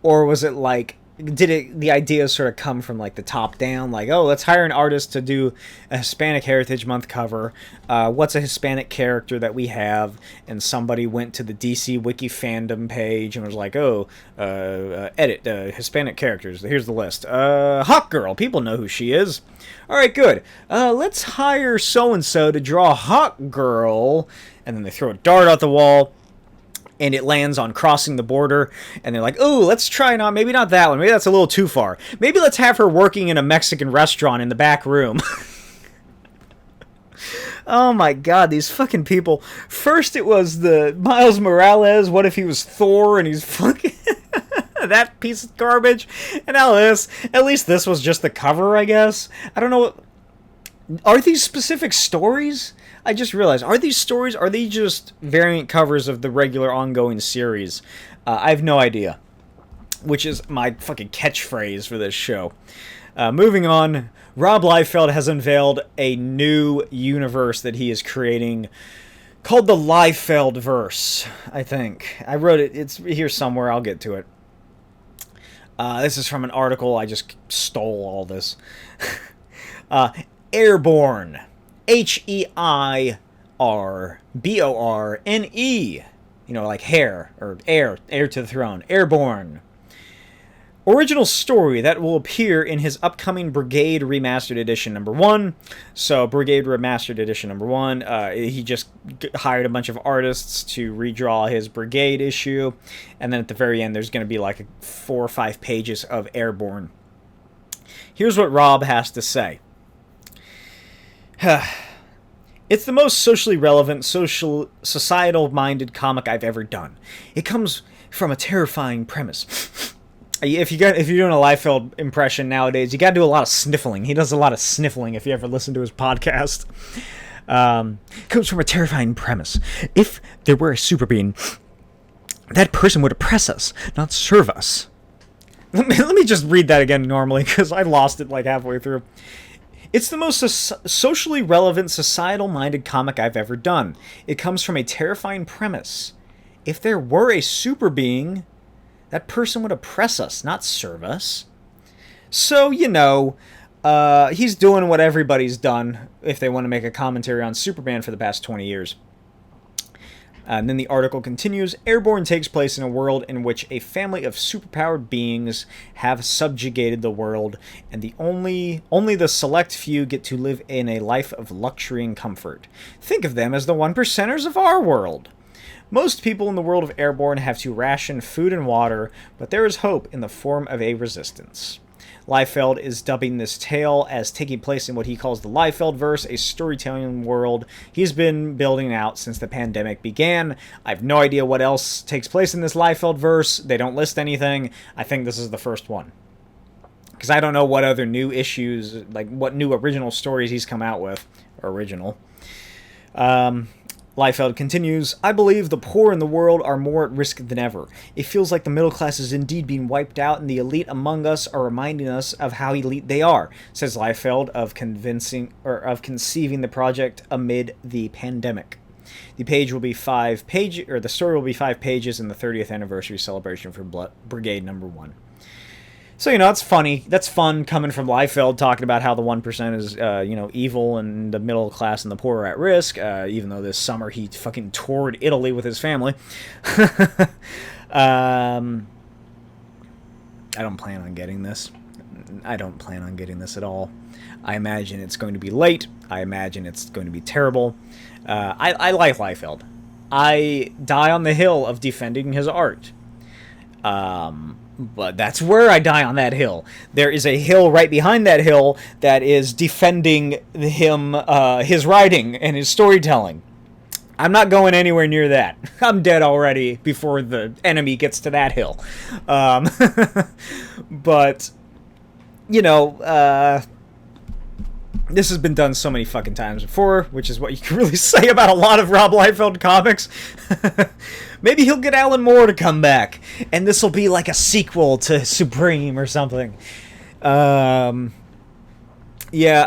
Or was it like, the idea sort of come from like the top down? Like, oh, let's hire an artist to do a Hispanic Heritage Month cover. What's a Hispanic character that we have? And somebody went to the DC Wiki fandom page and was like, edit Hispanic characters. Here's the list. Hawk Girl. People know who she is. All right, good. Let's hire so-and-so to draw Hawk Girl. And then they throw a dart out the wall. And it lands on crossing the border, and they're like, "Oh, let's try maybe not that one. Maybe that's a little too far. Maybe let's have her working in a Mexican restaurant in the back room." Oh my god, these fucking people. First it was the Miles Morales, what if he was Thor, and he's fucking that piece of garbage. And now this. At least this was just the cover, I guess. I don't know. Are these specific stories? I just realized, are these stories, are they just variant covers of the regular ongoing series? I have no idea. Which is my fucking catchphrase for this show. Moving on, Rob Liefeld has unveiled a new universe that he is creating called the Liefeldverse, I think. I wrote it, it's here somewhere, I'll get to it. This is from an article, I just stole all this. HEIRBORNE. HEIRBORNE. Like hair, or heir to the throne. HEIRBORNE. Original story that will appear in his upcoming Brigade Remastered Edition #1. So, Brigade Remastered Edition #1, he just hired a bunch of artists to redraw his Brigade issue, and then at the very end there's going to be like 4 or 5 pages of HEIRBORNE. Here's what Rob has to say. It's the most socially relevant, societal-minded comic I've ever done. It comes from a terrifying premise. If you're doing a Liefeld impression nowadays, you gotta do a lot of sniffling. He does a lot of sniffling if you ever listen to his podcast. Comes from a terrifying premise. If there were a super being, that person would oppress us, not serve us. Let me just read that again normally, because I lost it like halfway through. It's the most socially relevant, societal-minded comic I've ever done. It comes from a terrifying premise. If there were a super being, that person would oppress us, not serve us. So, he's doing what everybody's done if they want to make a commentary on Superman for the past 20 years. And then the article continues, HEIRBORNE takes place in a world in which a family of superpowered beings have subjugated the world, and only the select few get to live in a life of luxury and comfort. Think of them as the 1%ers of our world. Most people in the world of HEIRBORNE have to ration food and water, but there is hope in the form of a resistance. Liefeld is dubbing this tale as taking place in what he calls the Liefeldverse, a storytelling world he's been building out since the pandemic began. I have no idea what else takes place in this Liefeldverse. They don't list anything. I think this is the first one. Because I don't know what other new issues, like what new original stories he's come out with. Original. Liefeld continues, I believe the poor in the world are more at risk than ever. It feels like the middle class is indeed being wiped out, and the elite among us are reminding us of how elite they are, says Liefeld of conceiving the project amid the pandemic. The story will be 5 pages in the 30th anniversary celebration for Brigade Number 1. So, it's funny. That's fun coming from Liefeld talking about how the 1% is, evil and the middle class and the poor are at risk, even though this summer he fucking toured Italy with his family. I don't plan on getting this. I don't plan on getting this at all. I imagine it's going to be late. I imagine it's going to be terrible. I like Liefeld. I die on the hill of defending his art. But that's where I die on that hill. There is a hill right behind that hill that is defending him, his writing and his storytelling. I'm not going anywhere near that. I'm dead already before the enemy gets to that hill. But, this has been done so many fucking times before, which is what you can really say about a lot of Rob Liefeld comics. Maybe he'll get Alan Moore to come back, and this will be like a sequel to Supreme or something. Yeah,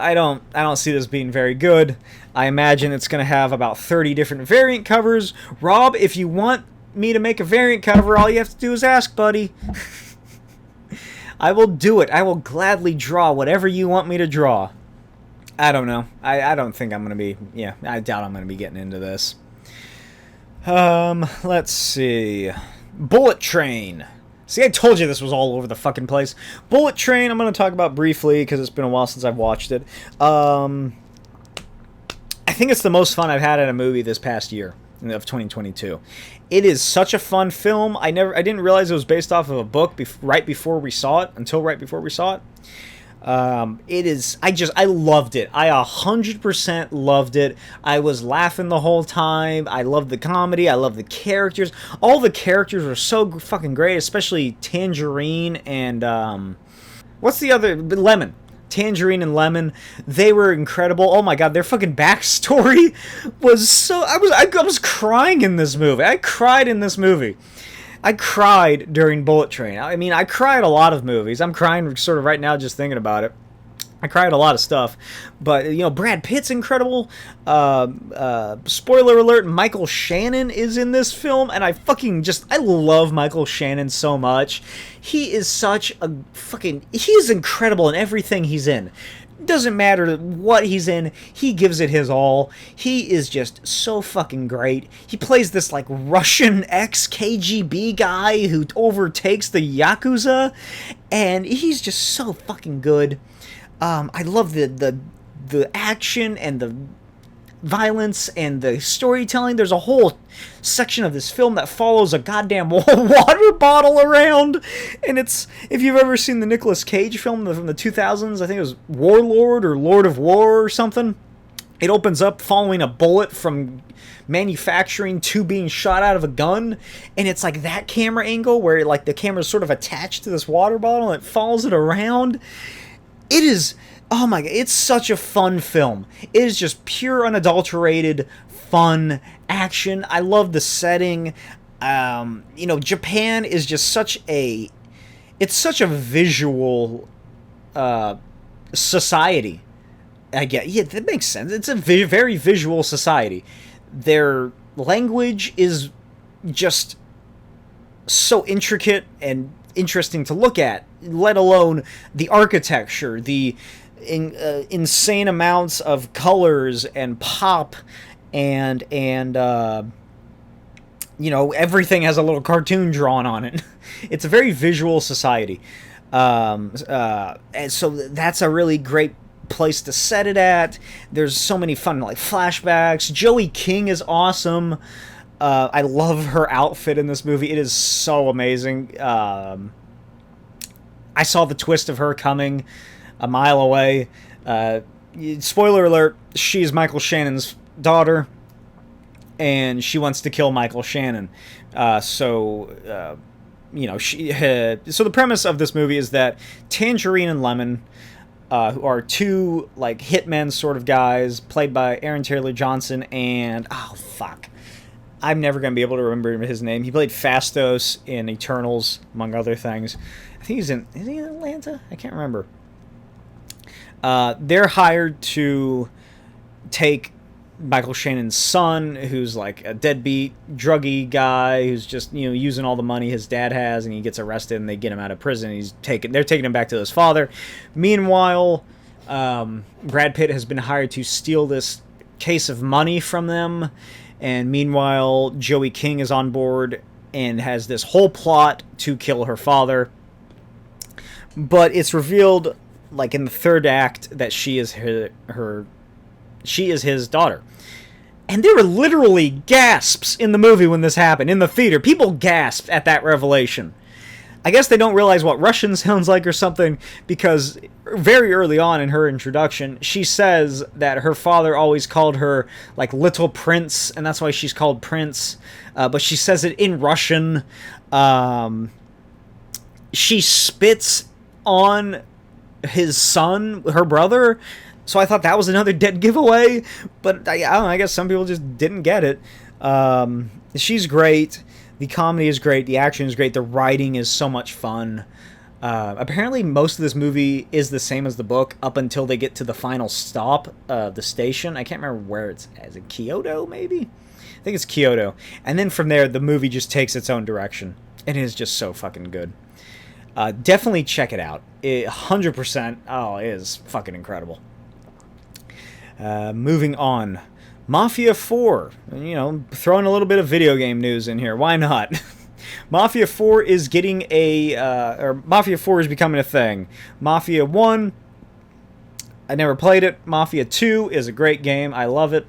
I don't see this being very good. I imagine it's going to have about 30 different variant covers. Rob, if you want me to make a variant cover, all you have to do is ask, buddy. I will do it. I will gladly draw whatever you want me to draw. I don't know. I don't think I'm going to be... Yeah, I doubt I'm going to be getting into this. Let's see. Bullet Train. See, I told you this was all over the fucking place. Bullet Train, I'm going to talk about briefly, because it's been a while since I've watched it. I think it's the most fun I've had at a movie this past year of 2022. It is such a fun film. I didn't realize it was based off of a book right before we saw it. I loved it. I 100% loved it. I was laughing the whole time. I loved the comedy. I loved the characters. All the characters were so fucking great, especially Tangerine and, what's the other? Lemon. Tangerine and Lemon. They were incredible. Oh my god, their fucking backstory was so... I was crying in this movie. I cried in this movie. I cried during Bullet Train. I mean, I cried a lot of movies. I'm crying sort of right now just thinking about it. I cried a lot of stuff. But, Brad Pitt's incredible. Spoiler alert, Michael Shannon is in this film. And I love Michael Shannon so much. He is such a he is incredible in everything he's in. Doesn't matter what he's in, he gives it his all. He is just so fucking great. He plays this like Russian ex-KGB guy who overtakes the Yakuza, and he's just so fucking good. I love the action and the violence and the storytelling. There's a whole section of this film that follows a goddamn water bottle around, and it's, if you've ever seen the Nicolas Cage film from the 2000s, I think it was Warlord or Lord of War or something, it opens up following a bullet from manufacturing to being shot out of a gun, and it's like that camera angle where like the camera's sort of attached to this water bottle and it follows it around. It is... Oh my god, it's such a fun film. It is just pure, unadulterated, fun action. I love the setting. Japan is just such a... It's such a visual society. I get... Yeah, that makes sense. It's a very visual society. Their language is just so intricate and interesting to look at, let alone the architecture, the... insane amounts of colors and pop and everything has a little cartoon drawn on it. It's a very visual society, and so that's a really great place to set it at. There's so many fun like flashbacks. Joey King is awesome. I love her outfit in this movie. It is so amazing. I saw the twist of her coming a mile away. Spoiler alert, she's Michael Shannon's daughter, and she wants to kill Michael Shannon. So the premise of this movie is that Tangerine and Lemon, who are two, like, hitmen sort of guys, played by Aaron Taylor Johnson and, I'm never going to be able to remember his name. He played Phastos in Eternals, among other things. I think is he in Atlanta? I can't remember. They're hired to take Michael Shannon's son, who's like a deadbeat druggy guy who's just, using all the money his dad has, and he gets arrested and they get him out of prison. They're taking him back to his father. Meanwhile, Brad Pitt has been hired to steal this case of money from them, and meanwhile Joey King is on board and has this whole plot to kill her father. But it's revealed, like, in the third act that she is his daughter. And there were literally gasps in the movie when this happened. In the theater, people gasped at that revelation. I guess they don't realize what Russian sounds like or something, because very early on in her introduction, she says that her father always called her, like, Little Prince, and that's why she's called Prince. But she says it in Russian. She spits on his son, her brother. So I thought that was another dead giveaway, but I don't know, I guess some people just didn't get it. She's great. The comedy is great. The action is great. The writing is so much fun. Apparently most of this movie is the same as the book up until they get to the final stop, the station. I can't remember where it's at. Is it Kyoto, maybe? I think it's Kyoto. And then from there, the movie just takes its own direction. And it is just so fucking good. Definitely check it out. 100%. Oh, it is fucking incredible. Moving on. Mafia 4. Throwing a little bit of video game news in here. Why not? Mafia 4 is getting Mafia 4 is becoming a thing. Mafia 1, I never played it. Mafia 2 is a great game. I love it.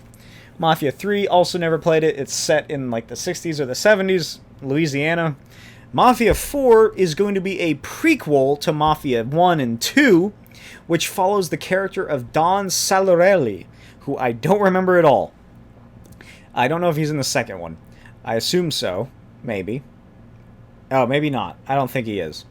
Mafia 3, also never played it. It's set in, like, the 60s or the 70s, Louisiana. Mafia 4 is going to be a prequel to Mafia 1 and 2, which follows the character of Don Salarelli, who I don't remember at all. I don't know if he's in the second one. I assume so. Maybe. Oh, maybe not. I don't think he is.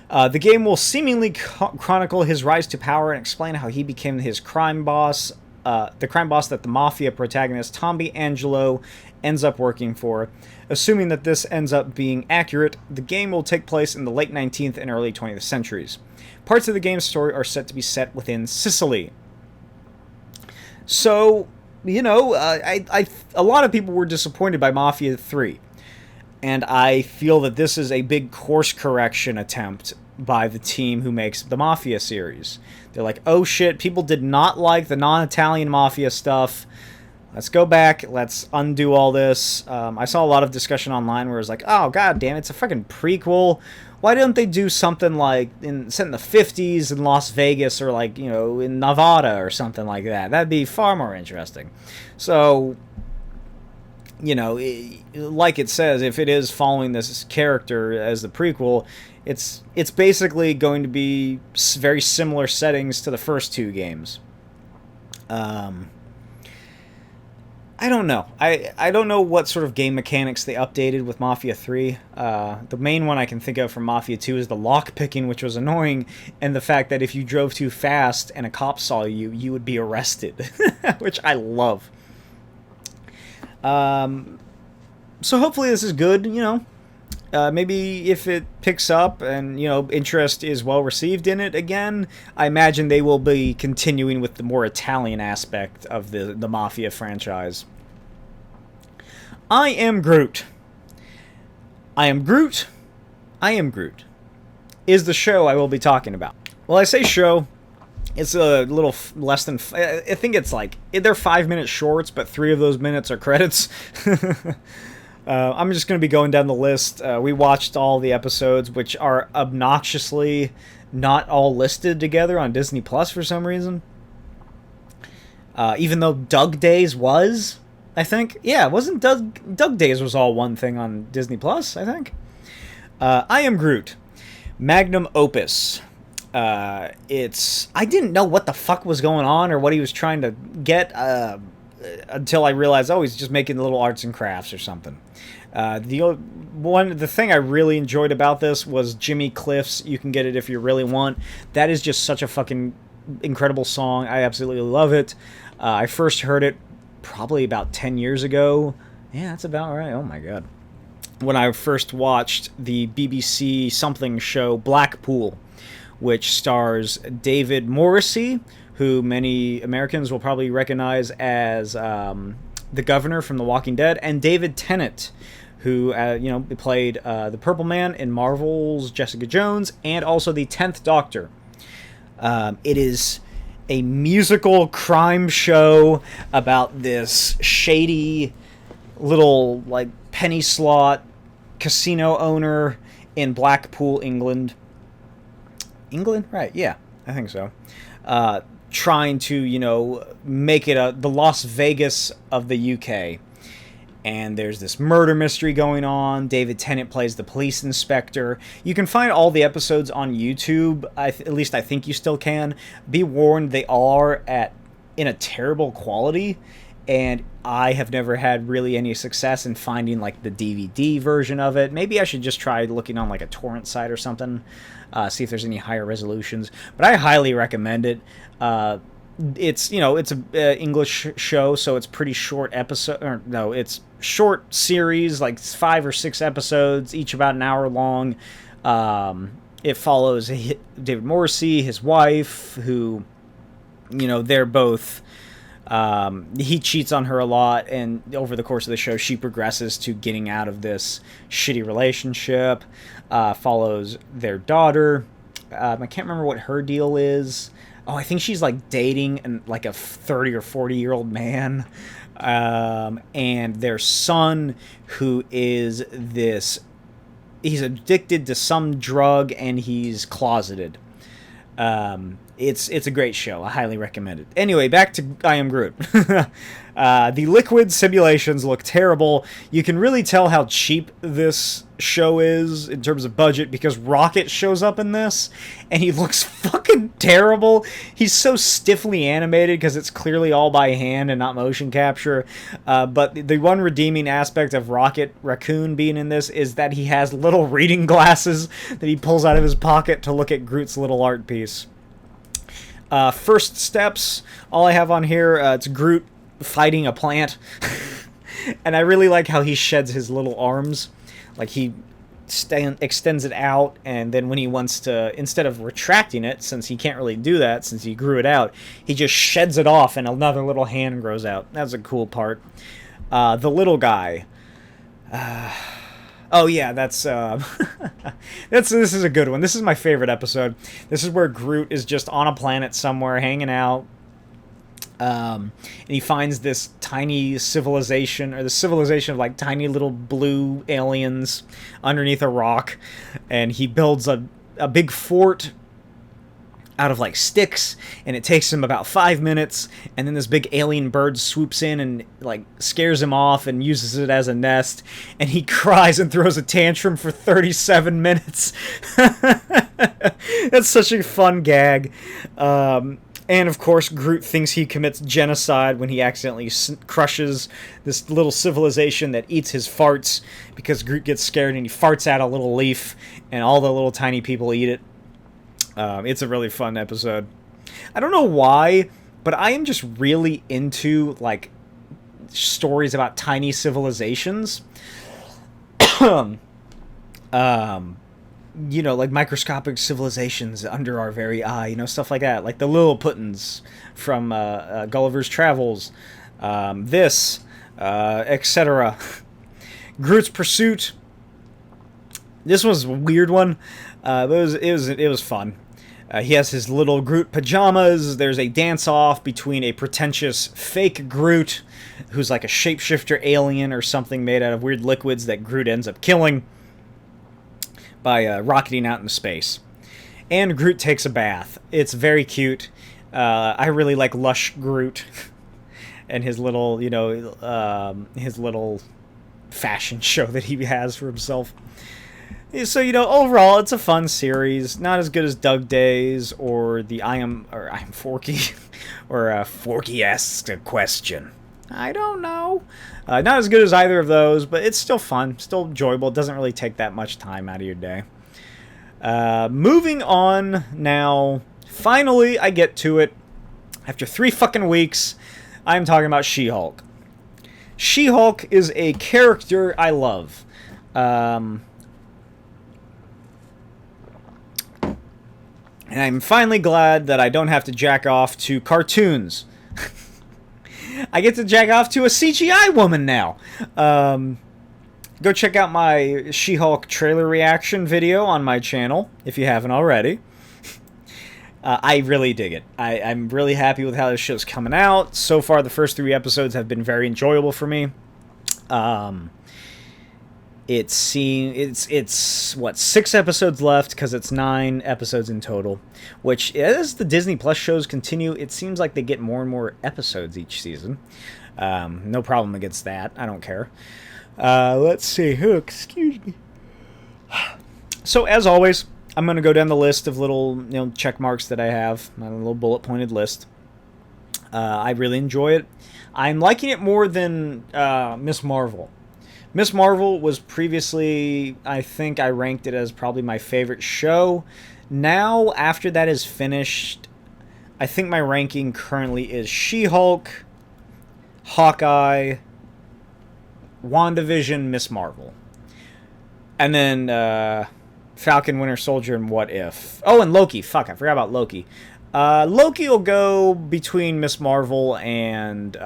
The game will seemingly chronicle his rise to power and explain how he became his crime boss, the crime boss that the Mafia protagonist Tommy Angelo ends up working for. Assuming that this ends up being accurate, the game will take place in the late 19th and early 20th centuries. Parts of the game's story are set to be set within Sicily. So, a lot of people were disappointed by Mafia 3. And I feel that this is a big course correction attempt by the team who makes the Mafia series. They're like, oh shit, people did not like the non-Italian Mafia stuff. Let's go back, let's undo all this. I saw a lot of discussion online where it was like, oh god damn, it's a fucking prequel. Why don't they do something like set in the 50s in Las Vegas, or like, in Nevada or something like that? That'd be far more interesting. So, like it says, if it is following this character as the prequel, it's basically going to be very similar settings to the first two games. I don't know. I don't know what sort of game mechanics they updated with Mafia 3. The main one I can think of from Mafia 2 is the lock picking, which was annoying, and the fact that if you drove too fast and a cop saw you, you would be arrested, which I love. So hopefully this is good, maybe if it picks up and, interest is well received in it again, I imagine they will be continuing with the more Italian aspect of the Mafia franchise. I Am Groot. I Am Groot. I Am Groot is the show I will be talking about. Well, I say show. It's a little less than... I think it's like... They're 5-minute shorts, but 3 of those minutes are credits. I'm just going to be going down the list. We watched all the episodes, which are obnoxiously not all listed together on Disney Plus for some reason. Even though Doug Days was, I think. Yeah, wasn't Doug Days was all one thing on Disney Plus, I think. I Am Groot. Magnum opus. I didn't know what the fuck was going on or what he was trying to get until I realized, he's just making little arts and crafts or something. The thing I really enjoyed about this was Jimmy Cliff's "You Can Get It If You Really Want." That is just such a fucking incredible song. I absolutely love it. I first heard it probably about 10 years ago. Yeah, that's about right. Oh my god. When I first watched the BBC something show Blackpool, which stars David Morrissey, who many Americans will probably recognize as the governor from The Walking Dead, and David Tennant, who played the Purple Man in Marvel's Jessica Jones, and also the 10th Doctor. It is a musical crime show about this shady little penny slot casino owner in Blackpool, England. England? Right, yeah, I think so. Trying to, make it the Las Vegas of the UK. And there's this murder mystery going on. David Tennant plays the police inspector. You can find all the episodes on YouTube. At least I think you still can. Be warned, they are in a terrible quality. And I have never had really any success in finding the DVD version of it. Maybe I should just try looking on a torrent site or something. See if there's any higher resolutions. But I highly recommend it. It's a English show, so it's pretty short it's short series, 5 or 6 episodes, each about an hour long. It follows David Morrissey, his wife, who, they're both, he cheats on her a lot, and over the course of the show, she progresses to getting out of this shitty relationship. Follows their daughter. I can't remember what her deal is. I think she's dating a 30 or 40-year-old man. And their son, who is he's addicted to some drug and he's closeted. It's a great show. I highly recommend it. Anyway, back to I Am Groot. The liquid simulations look terrible. You can really tell how cheap this show is in terms of budget because Rocket shows up in this and he looks fucking terrible. He's so stiffly animated because it's clearly all by hand and not motion capture. But the one redeeming aspect of Rocket Raccoon being in this is that he has little reading glasses that he pulls out of his pocket to look at Groot's little art piece. First steps, all I have on here, it's Groot fighting a plant. And I really like how he sheds his little arms. He extends it out, and then when he wants to, instead of retracting it, since he can't really do that since he grew it out, he just sheds it off and another little hand grows out. That's a cool part. The little guy. Oh yeah, this is a good one. This is my favorite episode. This is where Groot is just on a planet somewhere hanging out. And he finds this tiny civilization, or the civilization of tiny little blue aliens underneath a rock, and he builds a big fort out of sticks, and it takes him about 5 minutes, and then this big alien bird swoops in and scares him off and uses it as a nest, and he cries and throws a tantrum for 37 minutes. That's such a fun gag. And, of course, Groot thinks he commits genocide when he accidentally crushes this little civilization that eats his farts, because Groot gets scared and he farts out a little leaf, and all the little tiny people eat it. It's a really fun episode. I don't know why, but I am just really into, stories about tiny civilizations. Microscopic civilizations under our very eye, stuff like that. The Lilliputans from Gulliver's Travels, etc. Groot's Pursuit. This was a weird one. It was fun. He has his little Groot pajamas. There's a dance-off between a pretentious fake Groot, who's like a shapeshifter alien or something made out of weird liquids that Groot ends up killing by rocketing out into space. And Groot takes a bath. It's very cute. I really like Lush Groot and his little, his little fashion show that he has for himself. So, overall, it's a fun series. Not as good as Doug Days or the I Am Forky, or Forky asks a question. I don't know. Not as good as either of those, but it's still fun, still enjoyable. It doesn't really take that much time out of your day. Moving on now. Finally, I get to it. After 3 fucking weeks, I'm talking about She-Hulk. She-Hulk is a character I love. And I'm finally glad that I don't have to jack off to cartoons. I get to jack off to a CGI woman now. Go check out my She-Hulk trailer reaction video on my channel, if you haven't already. I really dig it. I'm really happy with how this show's coming out. So far, the first 3 episodes have been very enjoyable for me. It's what, 6 episodes left, because it's 9 episodes in total. Which, as the Disney Plus shows continue, it seems like they get more and more episodes each season. No problem against that. I don't care. Let's see. Oh, excuse me. So, as always, I'm going to go down the list of little, check marks that I have. My little bullet-pointed list. I really enjoy it. I'm liking it more than Miss Marvel. Miss Marvel was previously, I think I ranked it as probably my favorite show. Now, after that is finished, I think my ranking currently is She-Hulk, Hawkeye, WandaVision, Miss Marvel. And then Falcon, Winter Soldier, and What If. Oh, and Loki. Fuck, I forgot about Loki. Loki will go between Miss Marvel and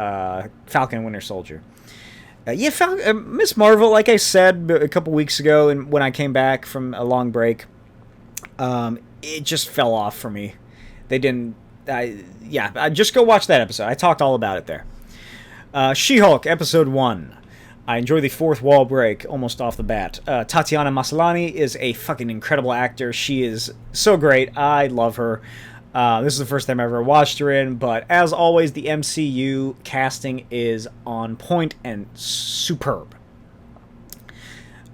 Falcon, Winter Soldier. Miss Marvel, like I said a couple weeks ago, and when I came back from a long break, it just fell off for me. They didn't. Just go watch that episode. I talked all about it there. She-Hulk, episode 1. I enjoy the 4th wall break almost off the bat. Tatiana Maslany is a fucking incredible actor. She is so great. I love her. This is the first time I ever watched her in, but as always, the MCU casting is on point and superb.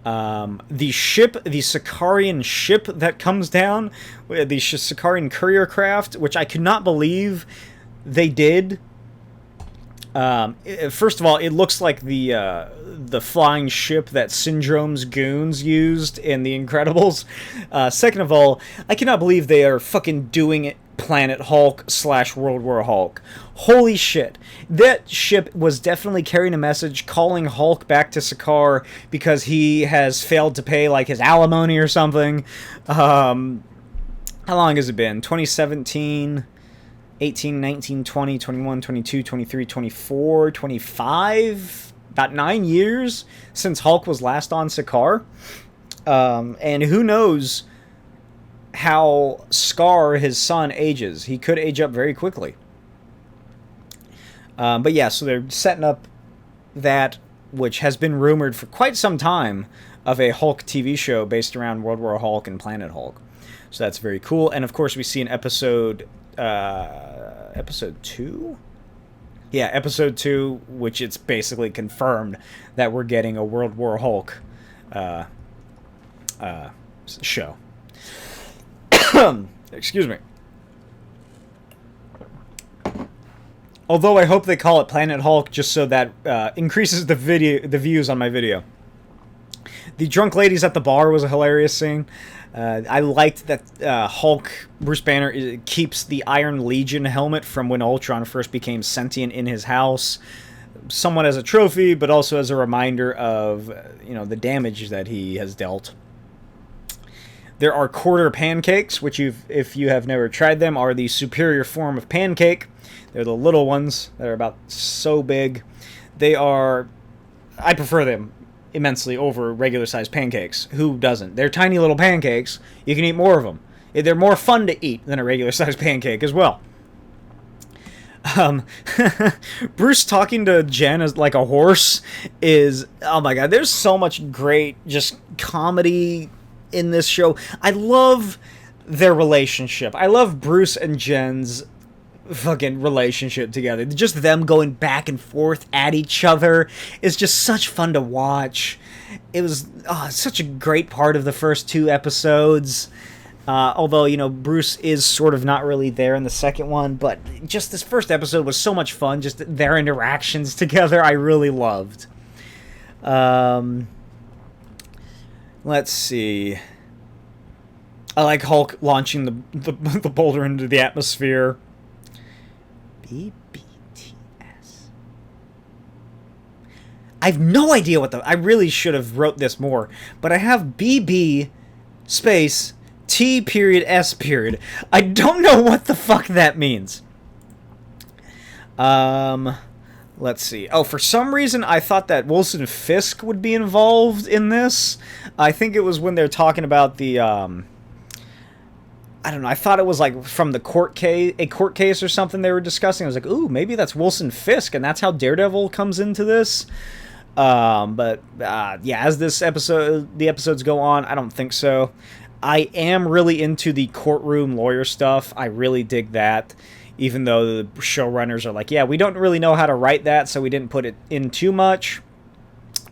The Sicarian ship that comes down, the Sicarian courier craft, which I could not believe they did. First of all, it looks like the flying ship that Syndrome's goons used in The Incredibles. Second of all, I cannot believe they are fucking doing it. Planet Hulk / World War Hulk. Holy shit. That ship was definitely carrying a message calling Hulk back to Sakaar because he has failed to pay like his alimony or something. How long has it been? 2017, 18, 19, 20, 21, 22, 23, 24, 25? About 9 years since Hulk was last on Sakaar. And who knows how Scar, his son, ages. He could age up very quickly. But yeah, so they're setting up that, which has been rumored for quite some time, of a Hulk TV show based around World War Hulk and Planet Hulk. So that's very cool. And of course we see an episode 2? Yeah, episode 2, which it's basically confirmed that we're getting a World War Hulk show. Excuse me. Although I hope they call it Planet Hulk just so that increases the views on my video. The drunk ladies at the bar was a hilarious scene. I liked that Hulk, Bruce Banner, keeps the Iron Legion helmet from when Ultron first became sentient in his house, somewhat as a trophy, but also as a reminder of the damage that he has dealt. There are quarter pancakes, which if you have never tried them, are the superior form of pancake. They're the little ones that are about so big. I prefer them immensely over regular-sized pancakes. Who doesn't? They're tiny little pancakes. You can eat more of them. They're more fun to eat than a regular-sized pancake as well. Bruce talking to Jen as like a horse is, oh my god, there's so much great just comedy in this show. I love their relationship. I love Bruce and Jen's fucking relationship together. Just them going back and forth at each other is just such fun to watch. It was such a great part of the first 2 episodes. Although, you know, Bruce is sort of not really there in the second one, but just this first episode was so much fun. Just their interactions together, I really loved. Let's see. I like Hulk launching the boulder into the atmosphere. BBTS. I have no idea what I really should have wrote this more, but I have BB space T period S period. I don't know what the fuck that means. Let's see. Oh, for some reason I thought that Wilson Fisk would be involved in this. I think it was when they're talking about the I don't know. I thought it was like from the court case or something they were discussing. I was like, ooh, maybe that's Wilson Fisk, and that's how Daredevil comes into this. But as the episodes go on, I don't think so. I am really into the courtroom lawyer stuff. I really dig that, even though the showrunners are like, yeah, we don't really know how to write that, so we didn't put it in too much,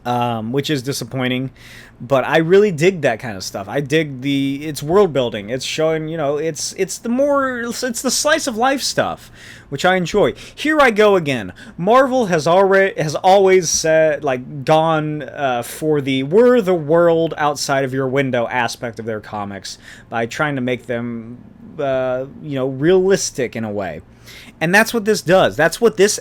which is disappointing. But I really dig that kind of stuff. I dig it's world building. It's showing, you know, it's the slice of life stuff, which I enjoy. Here I go again. Marvel has always said, like, gone for we're the world outside of your window aspect of their comics by trying to make them realistic in a way. And that's what this does. That's what this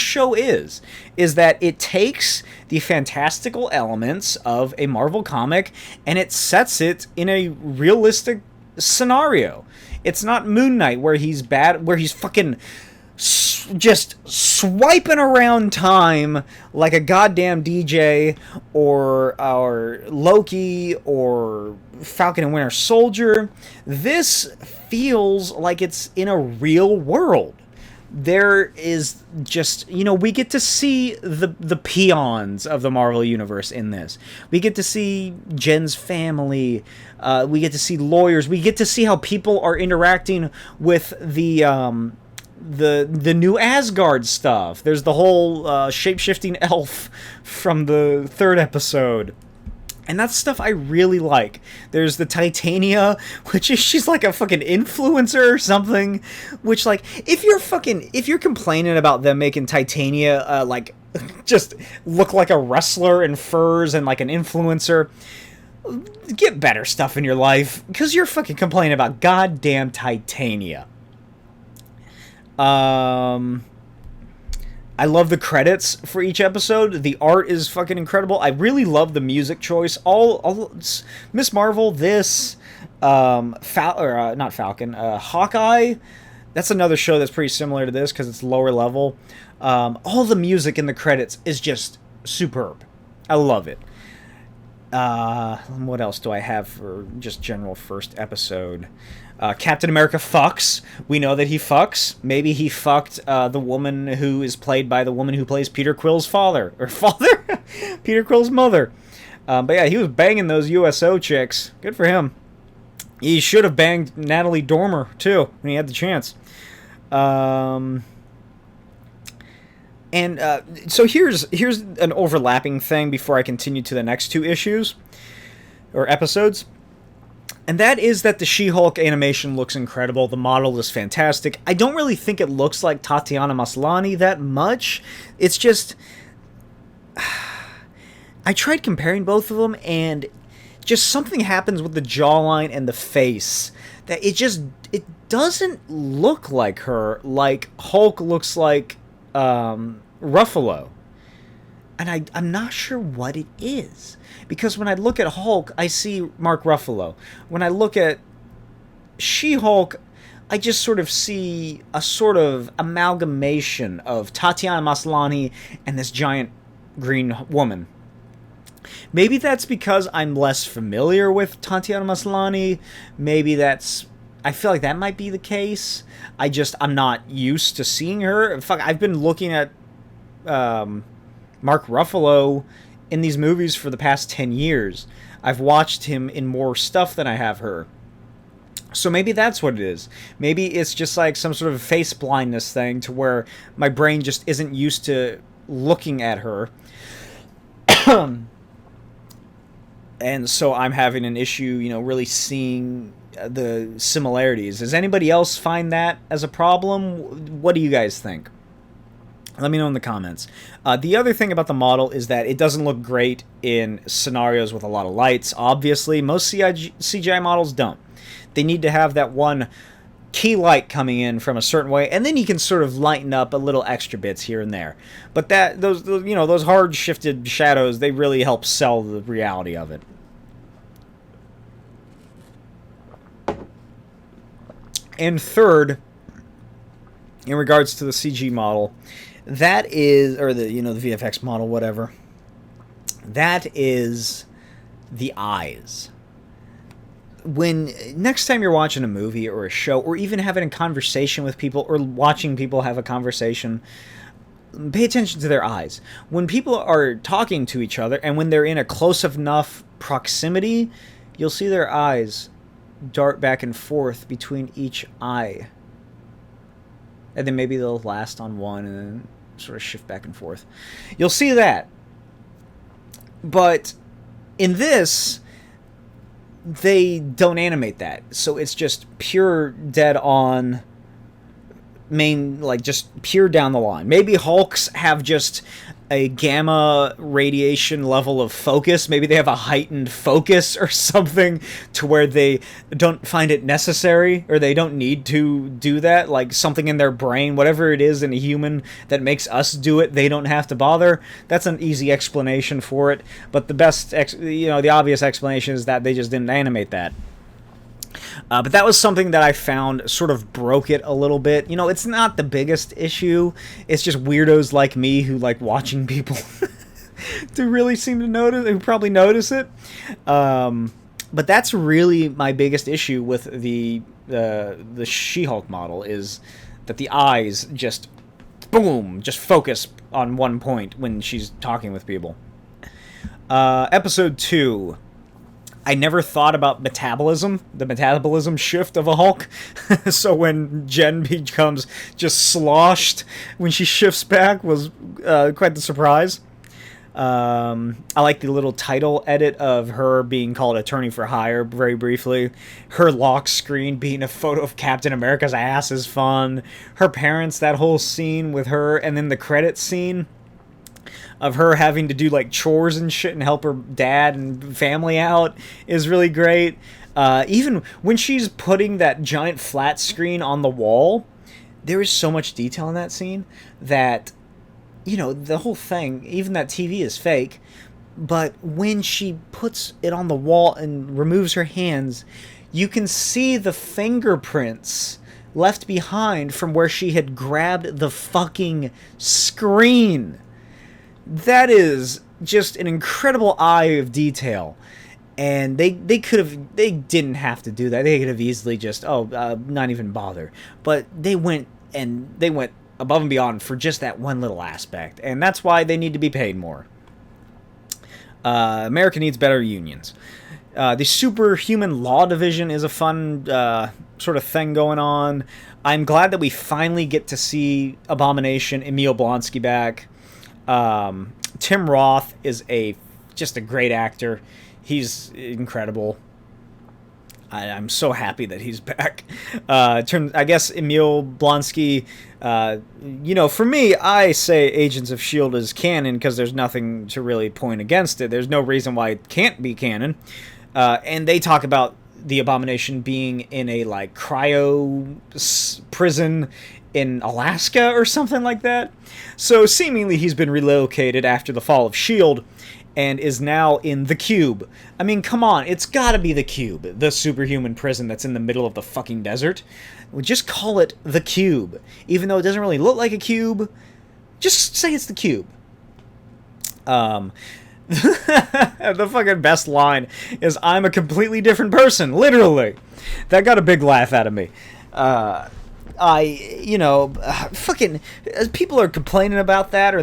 show is that it takes the fantastical elements of a Marvel comic and it sets it in a realistic scenario. It's not Moon Knight where he's fucking just swiping around time like a goddamn DJ, or Loki, or Falcon and Winter Soldier. This feels like it's in a real world. There is just, we get to see the peons of the Marvel Universe in this. We get to see Jen's family. We get to see lawyers. We get to see how people are interacting with the new Asgard stuff. There's the whole shape-shifting elf from the 3rd episode. And that's stuff I really like. There's the Titania, she's like a fucking influencer or something. Which, like, if you're complaining about them making Titania, just look like a wrestler in furs and like an influencer, get better stuff in your life. Because you're fucking complaining about goddamn Titania. I love the credits for each episode. The art is fucking incredible. I really love the music choice. All Miss Marvel, this, not Falcon, Hawkeye. That's another show that's pretty similar to this because it's lower level. All the music in the credits is just superb. I love it. What else do I have for just general first episode? Captain America fucks. We know that he fucks. Maybe he fucked the woman who is played by the woman who plays Peter Quill's father. Peter Quill's mother. But yeah, he was banging those USO chicks. Good for him. He should have banged Natalie Dormer, too, when he had the chance. So here's an overlapping thing before I continue to the next 2 issues, or episodes. And that is that the She-Hulk animation looks incredible. The model is fantastic. I don't really think it looks like Tatiana Maslany that much. It's just, I tried comparing both of them, and just something happens with the jawline and the face that it doesn't look like her, like Hulk looks like Ruffalo. And I'm not sure what it is. Because when I look at Hulk, I see Mark Ruffalo. When I look at She-Hulk, I just sort of see a sort of amalgamation of Tatiana Maslany and this giant green woman. Maybe that's because I'm less familiar with Tatiana Maslany. I feel like that might be the case. I'm not used to seeing her. Fuck, I've been looking at Mark Ruffalo in these movies for the past 10 years. I've watched him in more stuff than I have her. So maybe that's what it is. Maybe it's just like some sort of face blindness thing to where my brain just isn't used to looking at her. And so I'm having an issue, really seeing the similarities. Does anybody else find that as a problem? What do you guys think? Let me know in the comments. The other thing about the model is that it doesn't look great in scenarios with a lot of lights. Obviously, most CGI models don't. They need to have that one key light coming in from a certain way, and then you can sort of lighten up a little extra bits here and there. But those hard shifted shadows, they really help sell the reality of it. And third, in regards to the CG model, that is, or the VFX model, whatever, that is the eyes. When next time you're watching a movie or a show, or even having a conversation with people, or watching people have a conversation, pay attention to their eyes. When people are talking to each other, and when they're in a close enough proximity, you'll see their eyes dart back and forth between each eye. And then maybe they'll last on one and then sort of shift back and forth. You'll see that. But in this, they don't animate that. So it's just pure dead on just pure down the line. Maybe Hulks have just a gamma radiation level of focus. Maybe they have a heightened focus or something to where they don't find it necessary, or they don't need to do that. Like something in their brain, whatever it is in a human that makes us do it, they don't have to bother. That's an easy explanation for it. But the best, the obvious explanation is that they just didn't animate that. But that was something that I found sort of broke it a little bit. It's not the biggest issue. It's just weirdos like me who like watching people to really seem to notice, who probably notice it. But that's really my biggest issue with the She-Hulk model, is that the eyes just, boom, just focus on one point when she's talking with people. Episode 2. I never thought about the metabolism shift of a Hulk. So when Jen becomes just sloshed when she shifts back was quite the surprise. I like the little title edit of her being called Attorney for Hire very briefly. Her lock screen being a photo of Captain America's ass is fun. Her parents, that whole scene with her, and then the credits scene of her having to do like chores and shit and help her dad and family out is really great. Even when she's putting that giant flat screen on the wall, there is so much detail in that scene that, the whole thing, even that TV is fake, but when she puts it on the wall and removes her hands, you can see the fingerprints left behind from where she had grabbed the fucking screen. That is just an incredible eye of detail. And they didn't have to do that. They could have easily just, not even bother. But they went above and beyond for just that one little aspect. And that's why they need to be paid more. America needs better unions. The Superhuman Law Division is a fun sort of thing going on. I'm glad that we finally get to see Abomination, Emil Blonsky back. Tim Roth is just a great actor. He's incredible. I'm so happy that he's back. I guess Emil Blonsky, for me, I say Agents of S.H.I.E.L.D. is canon because there's nothing to really point against it. There's no reason why it can't be canon. And they talk about the Abomination being in a cryo prison in Alaska or something like that. So seemingly he's been relocated after the fall of S.H.I.E.L.D. and is now in the Cube. I mean, come on, it's gotta be the Cube, the superhuman prison that's in the middle of the fucking desert. We just call it the Cube. Even though it doesn't really look like a cube, just say it's the Cube. The fucking best line is, "I'm a completely different person," literally. That got a big laugh out of me. Fucking people are complaining about that, or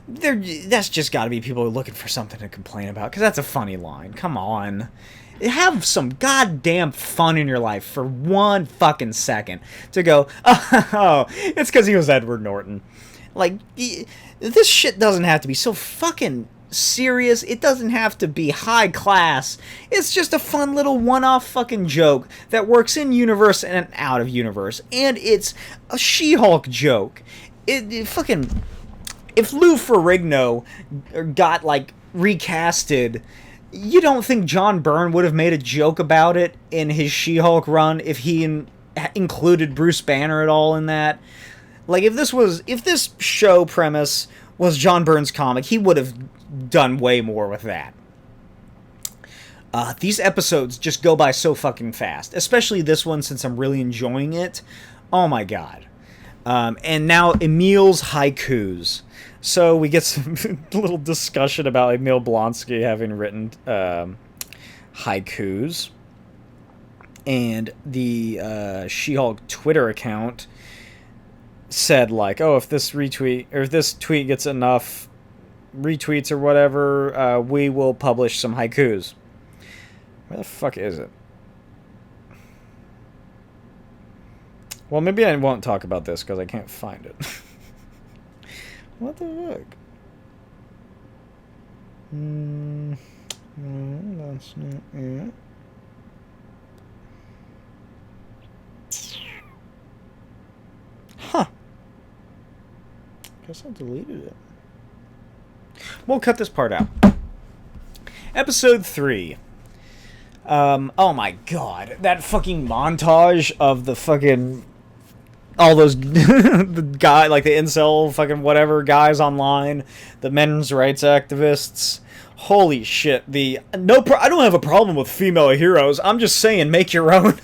that's just got to be people looking for something to complain about, because that's a funny line. Come on. have some goddamn fun in your life for 1 fucking second to go, oh, it's because he was Edward Norton. Like, this shit doesn't have to be so fucking serious. It doesn't have to be high class. It's just a fun little one-off fucking joke that works in universe and out of universe. And it's a She-Hulk joke. It fucking... If Lou Ferrigno got, like, recasted, you don't think John Byrne would have made a joke about it in his She-Hulk run if he included Bruce Banner at all in that? Like, if this show premise was John Byrne's comic, he would have done way more with that. These episodes just go by so fucking fast, especially this one since I'm really enjoying it. Oh my god. And now Emil's haikus. So we get some little discussion about Emil Blonsky having written haikus. And the She-Hulk Twitter account said, like, oh, if this retweet, or if this tweet gets enough retweets or whatever, we will publish some haikus. Where the fuck is it? Well, maybe I won't talk about this because I can't find it. What the fuck? No, that's not it. Huh. Guess I deleted it. We'll cut this part out. Episode 3. Oh my god. That fucking montage of the fucking... all those the guy, like the incel fucking whatever guys online, the men's rights activists. Holy shit. I don't have a problem with female heroes. I'm just saying, make your own.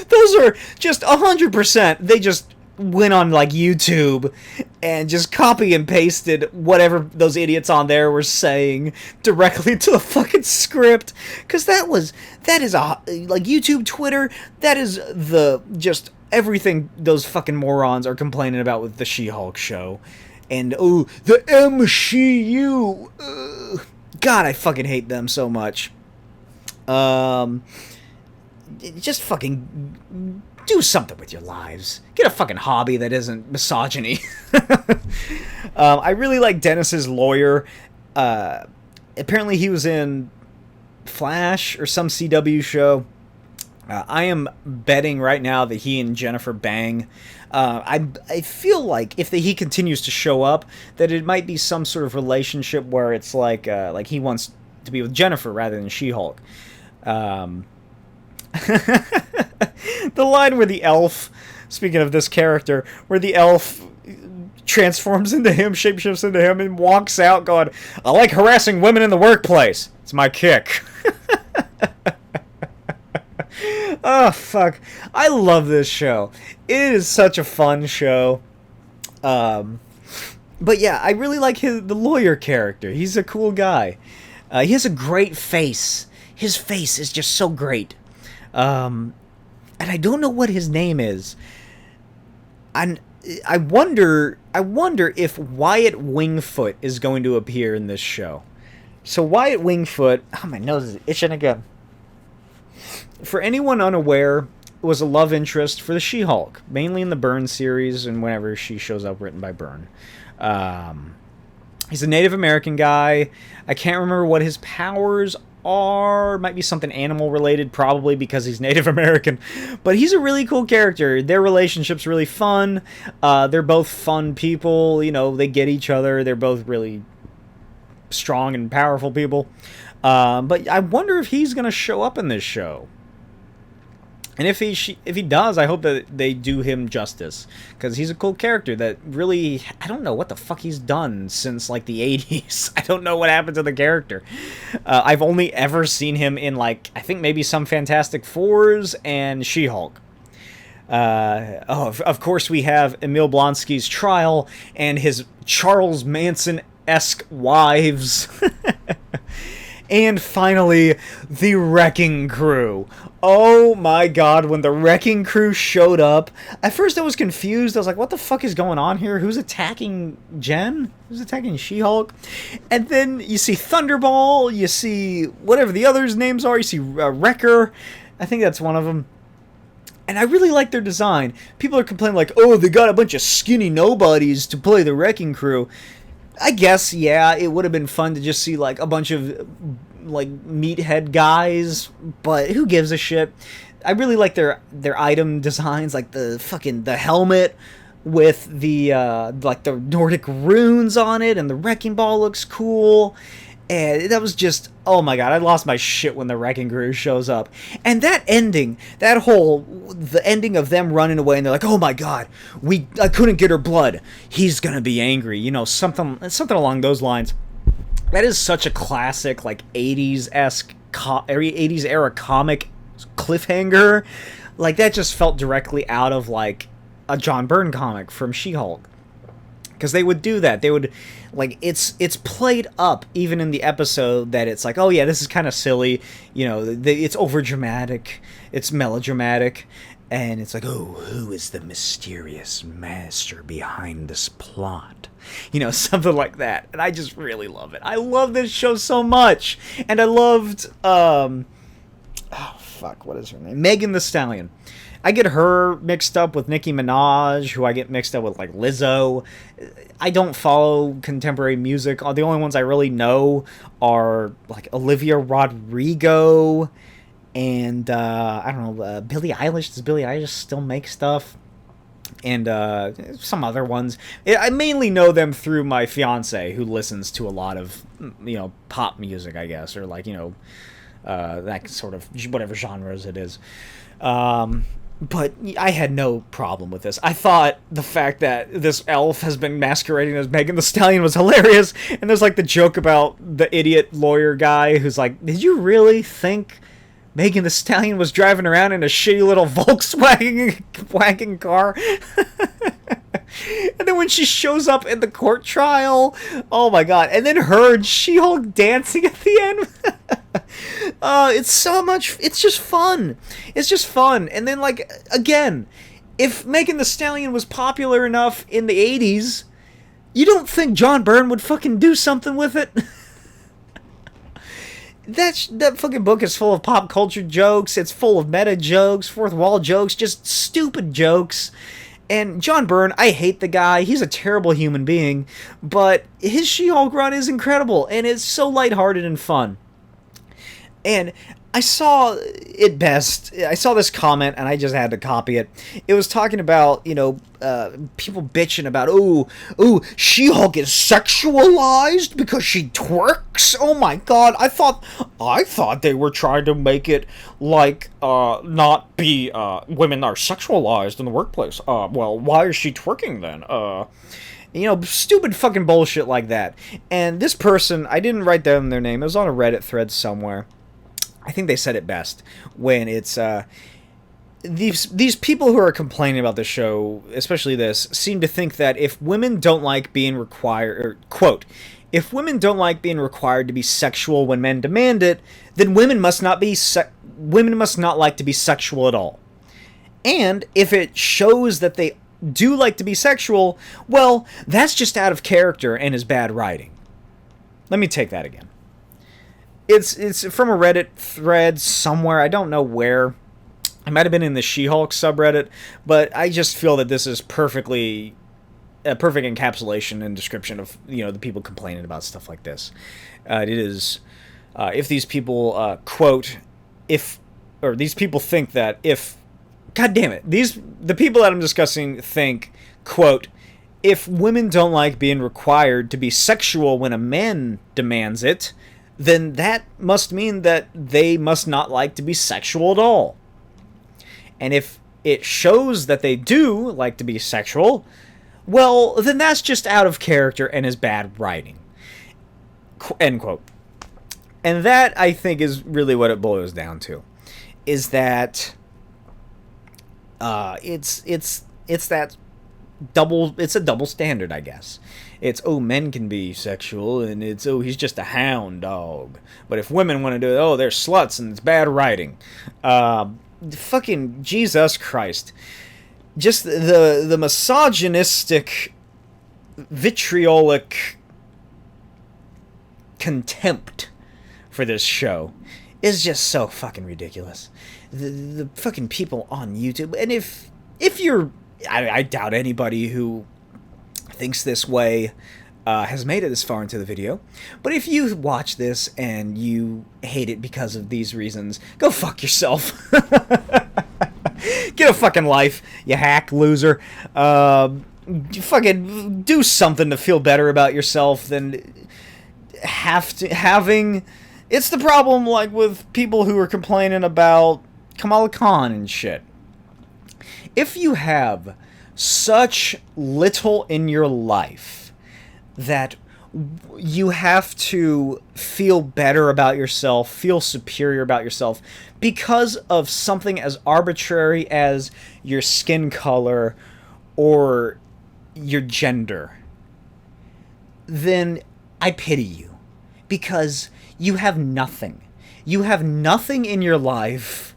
Those are just 100%. They just went on like YouTube and just copy and pasted whatever those idiots on there were saying directly to the fucking script. Because that is like YouTube, Twitter, that is just everything those fucking morons are complaining about with the She-Hulk show. And, oh, the MCU. God, I fucking hate them so much. Just fucking do something with your lives. Get a fucking hobby that isn't misogyny. I really like Dennis's lawyer. Apparently he was in Flash or some CW show. I am betting right now that he and Jennifer bang. I feel like if he continues to show up, that it might be some sort of relationship where it's like he wants to be with Jennifer rather than She-Hulk. The line where the elf, speaking of this character, where the elf transforms into him, shapeshifts into him, and walks out going, I like harassing women in the workplace. It's my kick. Oh, fuck. I love this show. It is such a fun show. But yeah, I really like the lawyer character. He's a cool guy. He has a great face. His face is just so great. And I don't know what his name is. I wonder if Wyatt Wingfoot is going to appear in this show. So Wyatt Wingfoot... Oh, my nose is itching again. For anyone unaware, was a love interest for the She-Hulk, mainly in the Byrne series and whenever she shows up written by Byrne. He's a Native American guy. I can't remember what his powers are. Might be something animal related, probably because he's Native American. But he's a really cool character. Their relationship's really fun. They're both fun people. You know, they get each other. They're both really strong and powerful people. But I wonder if he's going to show up in this show. And if he does, I hope that they do him justice. Because he's a cool character that really... I don't know what the fuck he's done since, like, the 80s. I don't know what happened to the character. I've only ever seen him in, like, I think maybe some Fantastic Fours and She-Hulk. Of course, we have Emil Blonsky's trial and his Charles Manson-esque wives. And finally, the Wrecking Crew. Oh my god, when the Wrecking Crew showed up, at first I was confused. I was like, what the fuck is going on here? Who's attacking Jen? Who's attacking She-Hulk? And then you see Thunderball, you see whatever the others' names are, you see Wrecker. I think that's one of them. And I really like their design. People are complaining like, oh, they got a bunch of skinny nobodies to play the Wrecking Crew. I guess, yeah, it would have been fun to just see, like, a bunch of, like, meathead guys, but who gives a shit? I really like their item designs, like the helmet with the, like, the Nordic runes on it, and the Wrecking Ball looks cool. And that was just, oh my god, I lost my shit when the Wrecking Crew shows up. And that ending, the ending of them running away, and they're like, oh my god, I couldn't get her blood. He's gonna be angry. You know, something along those lines. That is such a classic, like, 80s-esque, 80s era comic cliffhanger. Like, that just felt directly out of, like, a John Byrne comic from She-Hulk. Because they would do that. They would, like, it's played up even in the episode that it's like, oh yeah, this is kind of silly, you know, it's overdramatic, it's melodramatic, and it's like, oh, who is the mysterious master behind this plot? You know, something like that. And I just really love it. I love this show so much. And I loved, oh fuck, what is her name? Megan Thee Stallion. I get her mixed up with Nicki Minaj, who I get mixed up with, like, Lizzo. I don't follow contemporary music. The only ones I really know are, like, Olivia Rodrigo and, I don't know, Billie Eilish. Does Billie Eilish still make stuff? And some other ones. I mainly know them through my fiance, who listens to a lot of, you know, pop music, I guess, or, like, you know, that sort of, whatever genres it is. But I had no problem with this. I thought the fact that this elf has been masquerading as Megan Thee Stallion was hilarious. And there's, like, the joke about the idiot lawyer guy who's like, did you really think Megan Thee Stallion was driving around in a shitty little Volkswagen car? And then when she shows up in the court trial, oh my god. And then her and She-Hulk dancing at the end. It's so much, it's just fun. It's just fun. And then, like, again, if Megan Thee Stallion was popular enough in the 80s, you don't think John Byrne would fucking do something with it? That fucking book is full of pop culture jokes. It's full of meta jokes, fourth wall jokes, just stupid jokes. And John Byrne, I hate the guy. He's a terrible human being. But his She-Hulk run is incredible. And it's so lighthearted and fun. And I saw it best. I saw this comment, and I just had to copy it. It was talking about, you know, people bitching about, oh, She-Hulk is sexualized because she twerks. Oh my god! I thought they were trying to make it like not be women are sexualized in the workplace. Well, why is she twerking then? You know, stupid fucking bullshit like that. And this person, I didn't write down their name. It was on a Reddit thread somewhere. I think they said it best when it's these people who are complaining about the show, especially this, seem to think that if women don't like being required, or, quote, if women don't like being required to be sexual when men demand it, then women must not like to be sexual at all. And if it shows that they do like to be sexual, well, that's just out of character and is bad writing. Let me take that again. It's from a Reddit thread somewhere. I don't know where. It might have been in the She-Hulk subreddit, but I just feel that this is a perfect encapsulation and description of, you know, the people complaining about stuff like this. It is, if these people these people think that if, god damn it, the people that I'm discussing think, quote, if women don't like being required to be sexual when a man demands it, then that must mean that they must not like to be sexual at all. And if it shows that they do like to be sexual, well, then that's just out of character and is bad writing. End quote. And that, I think, is really what it boils down to. Is that it's that it's a double standard, I guess. It's, oh, men can be sexual, and it's, oh, he's just a hound dog. But if women want to do it, oh, they're sluts, and it's bad writing. Fucking Jesus Christ. Just the misogynistic, vitriolic contempt for this show is just so fucking ridiculous. The fucking people on YouTube, and if you're, I doubt anybody who thinks this way has made it this far into the video, but if you watch this and you hate it because of these reasons, go fuck yourself. Get a fucking life, you hack loser. Fucking do something to feel better about yourself than having. It's the problem, like, with people who are complaining about Kamala Khan and shit. If you have such little in your life that you have to feel better about yourself, feel superior about yourself, because of something as arbitrary as your skin color or your gender, then I pity you. Because you have nothing. You have nothing in your life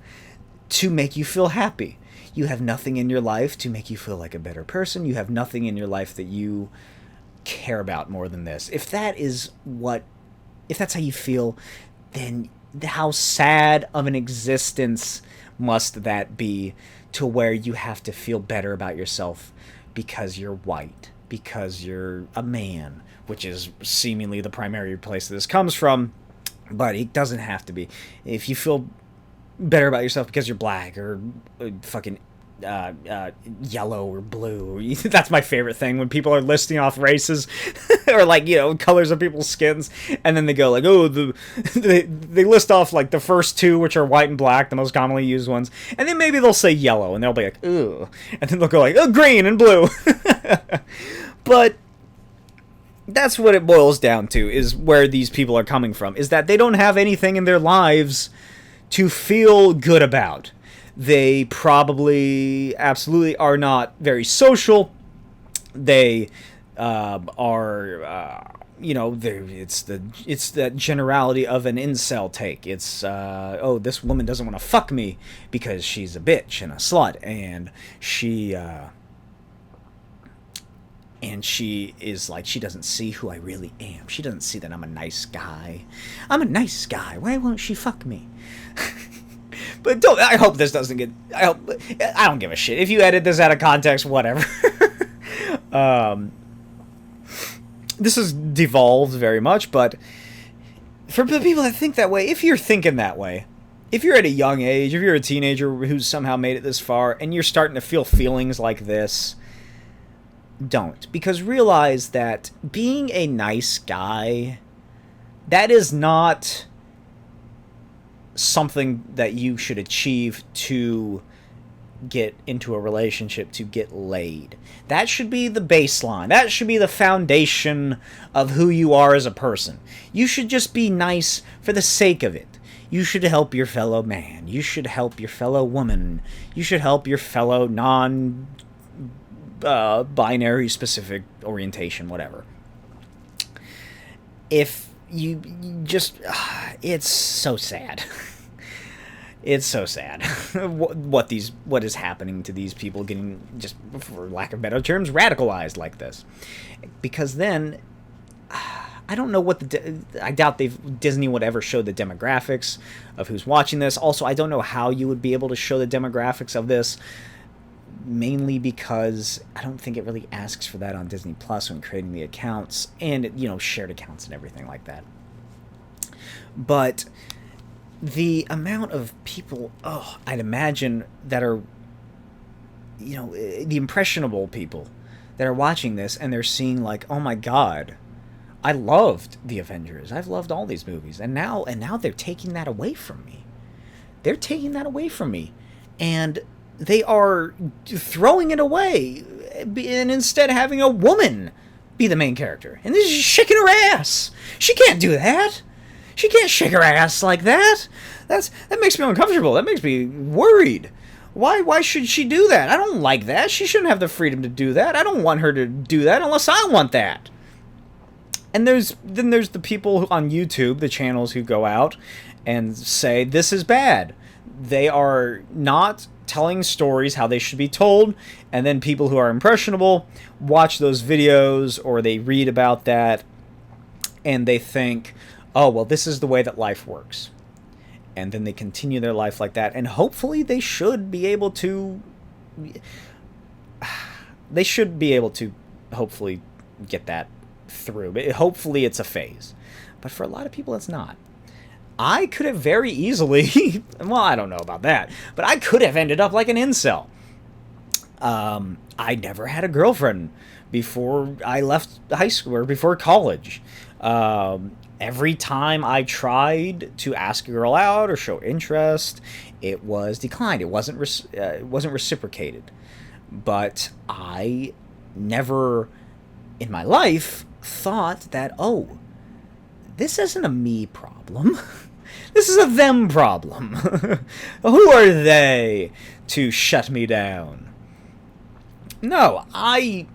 to make you feel happy. You have nothing in your life to make you feel like a better person. You have nothing in your life that you care about more than this. If that's how you feel, then how sad of an existence must that be, to where you have to feel better about yourself because you're white, because you're a man, which is seemingly the primary place this comes from, but it doesn't have to be. If you feel better about yourself because you're black or fucking yellow or blue. That's my favorite thing, when people are listing off races or, like, you know, colors of people's skins, and then they go like, oh, they list off like the first two, which are white and black, the most commonly used ones, and then maybe they'll say yellow, and they'll be like, ugh, and then they'll go like, oh, green and blue. But that's what it boils down to, is where these people are coming from, is that they don't have anything in their lives to feel good about. They probably absolutely are not very social. They are, you know, it's that generality of an incel take. It's, oh, this woman doesn't want to fuck me because she's a bitch and a slut, and she is like, she doesn't see who I really am. She doesn't see that I'm a nice guy. I'm a nice guy. Why won't she fuck me? But I hope this doesn't get... I don't give a shit. If you edit this out of context, whatever. This has devolved very much, but for the people that think that way, if you're thinking that way, if you're at a young age, if you're a teenager who's somehow made it this far, and you're starting to feel feelings like this, don't. Because realize that being a nice guy, that is not something that you should achieve to get into a relationship, to get laid. That should be the baseline. That should be the foundation of who you are as a person. You should just be nice for the sake of it. You should help your fellow man. You should help your fellow woman. You should help your fellow binary specific orientation, whatever. If you just, it's so sad. It's so sad what is happening to these people, getting, just for lack of better terms, radicalized like this. Because then, I don't know what I doubt Disney would ever show the demographics of who's watching this. Also, I don't know how you would be able to show the demographics of this, mainly because I don't think it really asks for that on Disney Plus when creating the accounts, and, you know, shared accounts and everything like that. But the amount of people, I'd imagine, that are, you know, the impressionable people that are watching this, and they're seeing like, oh my god, I loved the Avengers, I've loved all these movies, and now they're taking that away from me. They're taking that away from me, and they are throwing it away, and instead having a woman be the main character, and this is shaking her ass. She can't do that. She can't shake her ass like that. That makes me uncomfortable. That makes me worried. Why should she do that? I don't like that. She shouldn't have the freedom to do that. I don't want her to do that unless I want that. And there's the people on YouTube, the channels who go out and say this is bad. They are not telling stories how they should be told, and then people who are impressionable watch those videos or they read about that and they think, oh, well, this is the way that life works. And then they continue their life like that, and hopefully they should be able to hopefully get that through. Hopefully it's a phase. But for a lot of people it's not. I could have very easily, well, I don't know about that, but I could have ended up like an incel. I never had a girlfriend before I left high school or before college. Every time I tried to ask a girl out or show interest, it was declined. It wasn't reciprocated. But I never in my life thought that, oh, this isn't a me problem. This is a them problem. Who are they to shut me down? No, I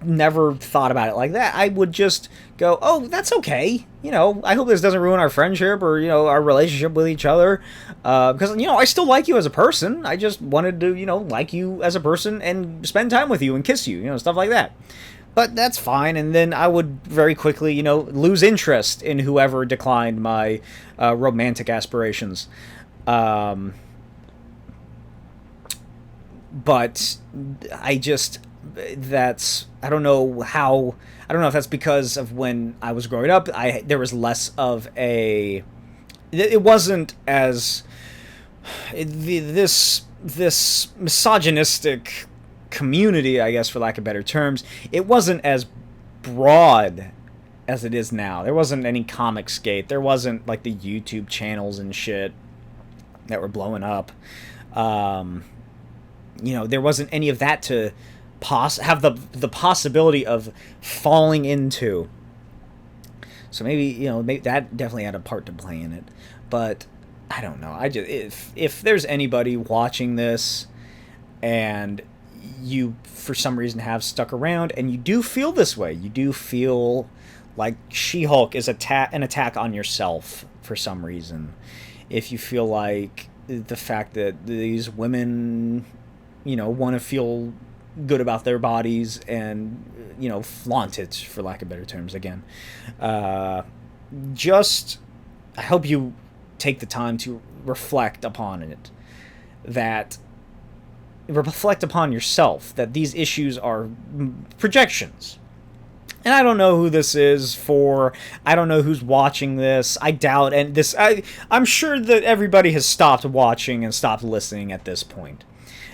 never thought about it like that. I would just go, oh, that's okay. You know, I hope this doesn't ruin our friendship or, you know, our relationship with each other. Because, you know, I still like you as a person. I just wanted to, you know, like you as a person and spend time with you and kiss you, you know, stuff like that. But that's fine, and then I would very quickly, you know, lose interest in whoever declined my romantic aspirations. But I don't know if that's because of when I was growing up, there was less of a... It wasn't as... This misogynistic community, I guess, for lack of better terms, it wasn't as broad as it is now. There wasn't any Comicsgate. There wasn't like the YouTube channels and shit that were blowing up. You know, there wasn't any of that to have the possibility of falling into. So maybe, you know, that definitely had a part to play in it. But I don't know. I just if there's anybody watching this and you for some reason have stuck around and you do feel this way, you do feel like She-Hulk is an attack on yourself for some reason, if you feel like the fact that these women, you know, want to feel good about their bodies and, you know, flaunt it, for lack of better terms, again, just I hope you take the time to reflect upon it, that reflect upon yourself, that these issues are projections. And I don't know who this is for. I don't know who's watching this. I doubt, and I'm sure that everybody has stopped watching and stopped listening at this point.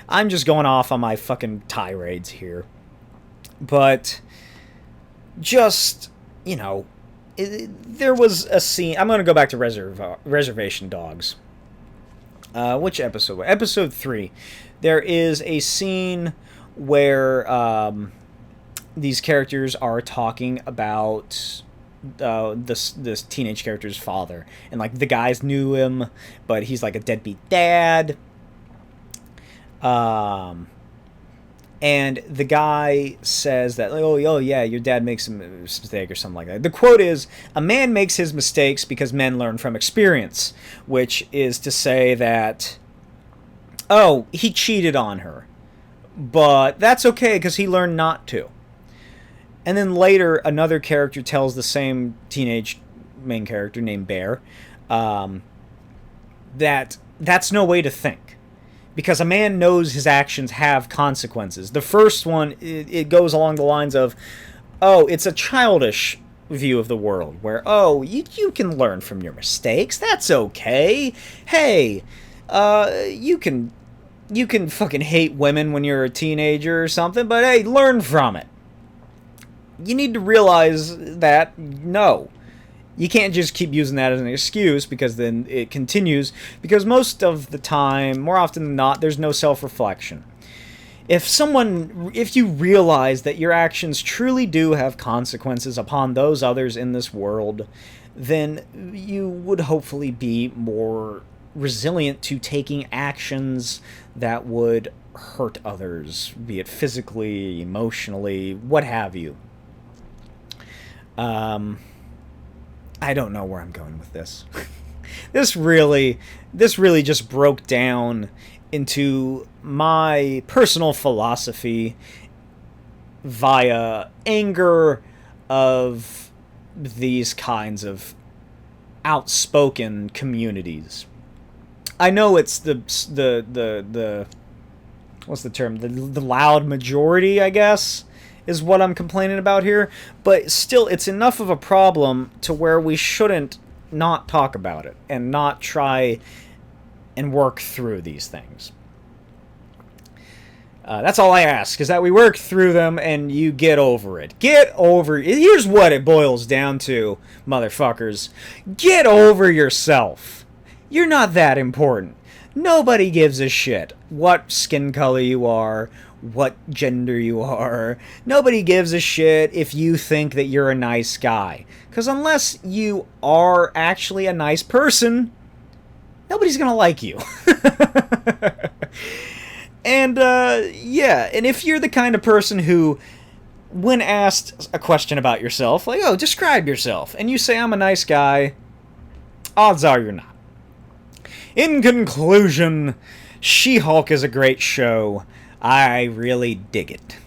I'm just going off on my fucking tirades here. But just, you know, there was a scene. I'm going to go back to Reservation Dogs. Which episode? Episode 3. There is a scene where these characters are talking about this teenage character's father, and like the guys knew him, but he's like a deadbeat dad. And the guy says that, oh yeah, your dad makes a mistake or something like that. The quote is, "A man makes his mistakes because men learn from experience," which is to say that, oh, he cheated on her, but that's okay because he learned not to. And then later, another character tells the same teenage main character named Bear that that's no way to think, because a man knows his actions have consequences. The first one, it goes along the lines of, oh, it's a childish view of the world, where, oh, you can learn from your mistakes, that's okay. Hey, you can fucking hate women when you're a teenager or something, but hey, learn from it. You need to realize that, no, you can't just keep using that as an excuse, because then it continues, because most of the time, more often than not, there's no self-reflection. If you realize that your actions truly do have consequences upon those others in this world, then you would hopefully be more resilient to taking actions that would hurt others, be it physically, emotionally, what have you. I don't know where I'm going with this. This really just broke down into my personal philosophy via anger of these kinds of outspoken communities. I know it's the what's the term? The loud majority, I guess, is what I'm complaining about here. But still, it's enough of a problem to where we shouldn't not talk about it and not try and work through these things. That's all I ask, is that we work through them and you get over it. Get over it. Here's what it boils down to, motherfuckers. Get over yourself. You're not that important. Nobody gives a shit what skin color you are, what gender you are. Nobody gives a shit if you think that you're a nice guy. Because unless you are actually a nice person, nobody's gonna like you. And, yeah, and if you're the kind of person who, when asked a question about yourself, like, oh, describe yourself, and you say, I'm a nice guy, odds are you're not. In conclusion, She-Hulk is a great show. I really dig it.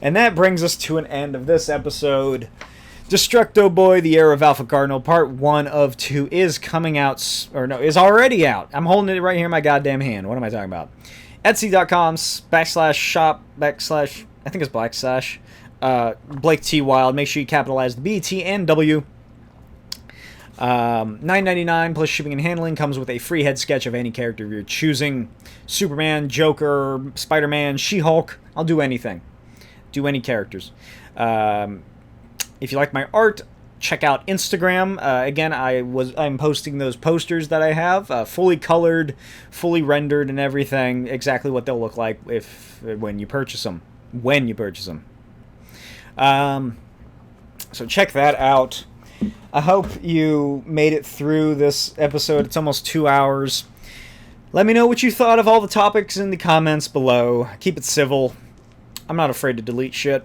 And that brings us to an end of this episode. Destructo Boy, The Heir of Alpha Cardinal, Part 1 of 2 is coming out, or no, is already out. I'm holding it right here in my goddamn hand. What am I talking about? Etsy.com/shop/ I think it's / Blake T. Wild. Make sure you capitalize the B, T, and W. $9.99 plus shipping and handling. Comes with a free head sketch of any character you're choosing. Superman, Joker, Spider-Man, She-Hulk. I'll do anything. Do any characters. If you like my art, check out Instagram. Again, I'm posting those posters that I have, fully colored, fully rendered, and everything. Exactly what they'll look like when you purchase them. So check that out. I hope you made it through this episode. It's almost 2 hours. Let me know what you thought of all the topics in the comments below. Keep it civil. I'm not afraid to delete shit.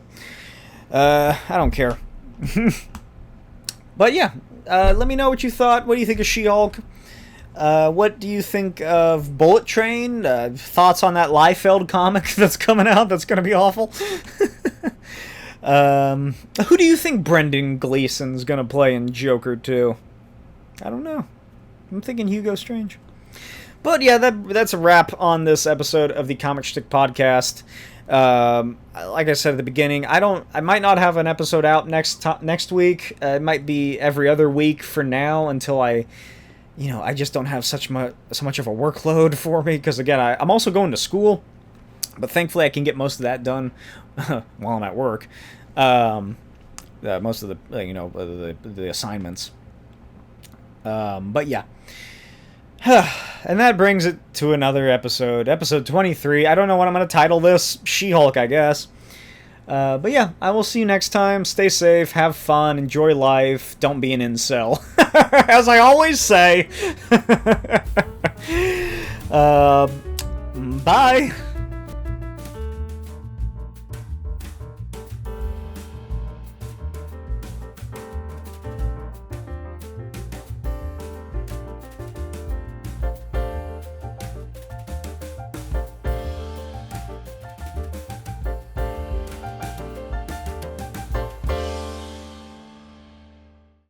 I don't care. But yeah, let me know what you thought. What do you think of She-Hulk? What do you think of Bullet Train? Thoughts on that Liefeld comic that's coming out that's going to be awful? Who do you think Brendon Gleeson's going to play in Joker 2? I don't know. I'm thinking Hugo Strange. But yeah, that's a wrap on this episode of the Comic Schtick Podcast. Like I said at the beginning, I might not have an episode out next week. It might be every other week for now until I just don't have so much of a workload for me, because again, I'm also going to school, but thankfully I can get most of that done while I'm at work. Most of the assignments. But yeah. And that brings it to another episode 23. I don't know what I'm going to title this. She-Hulk, I guess. But yeah, I will see you next time. Stay safe, have fun, enjoy life, don't be an incel. As I always say. Bye.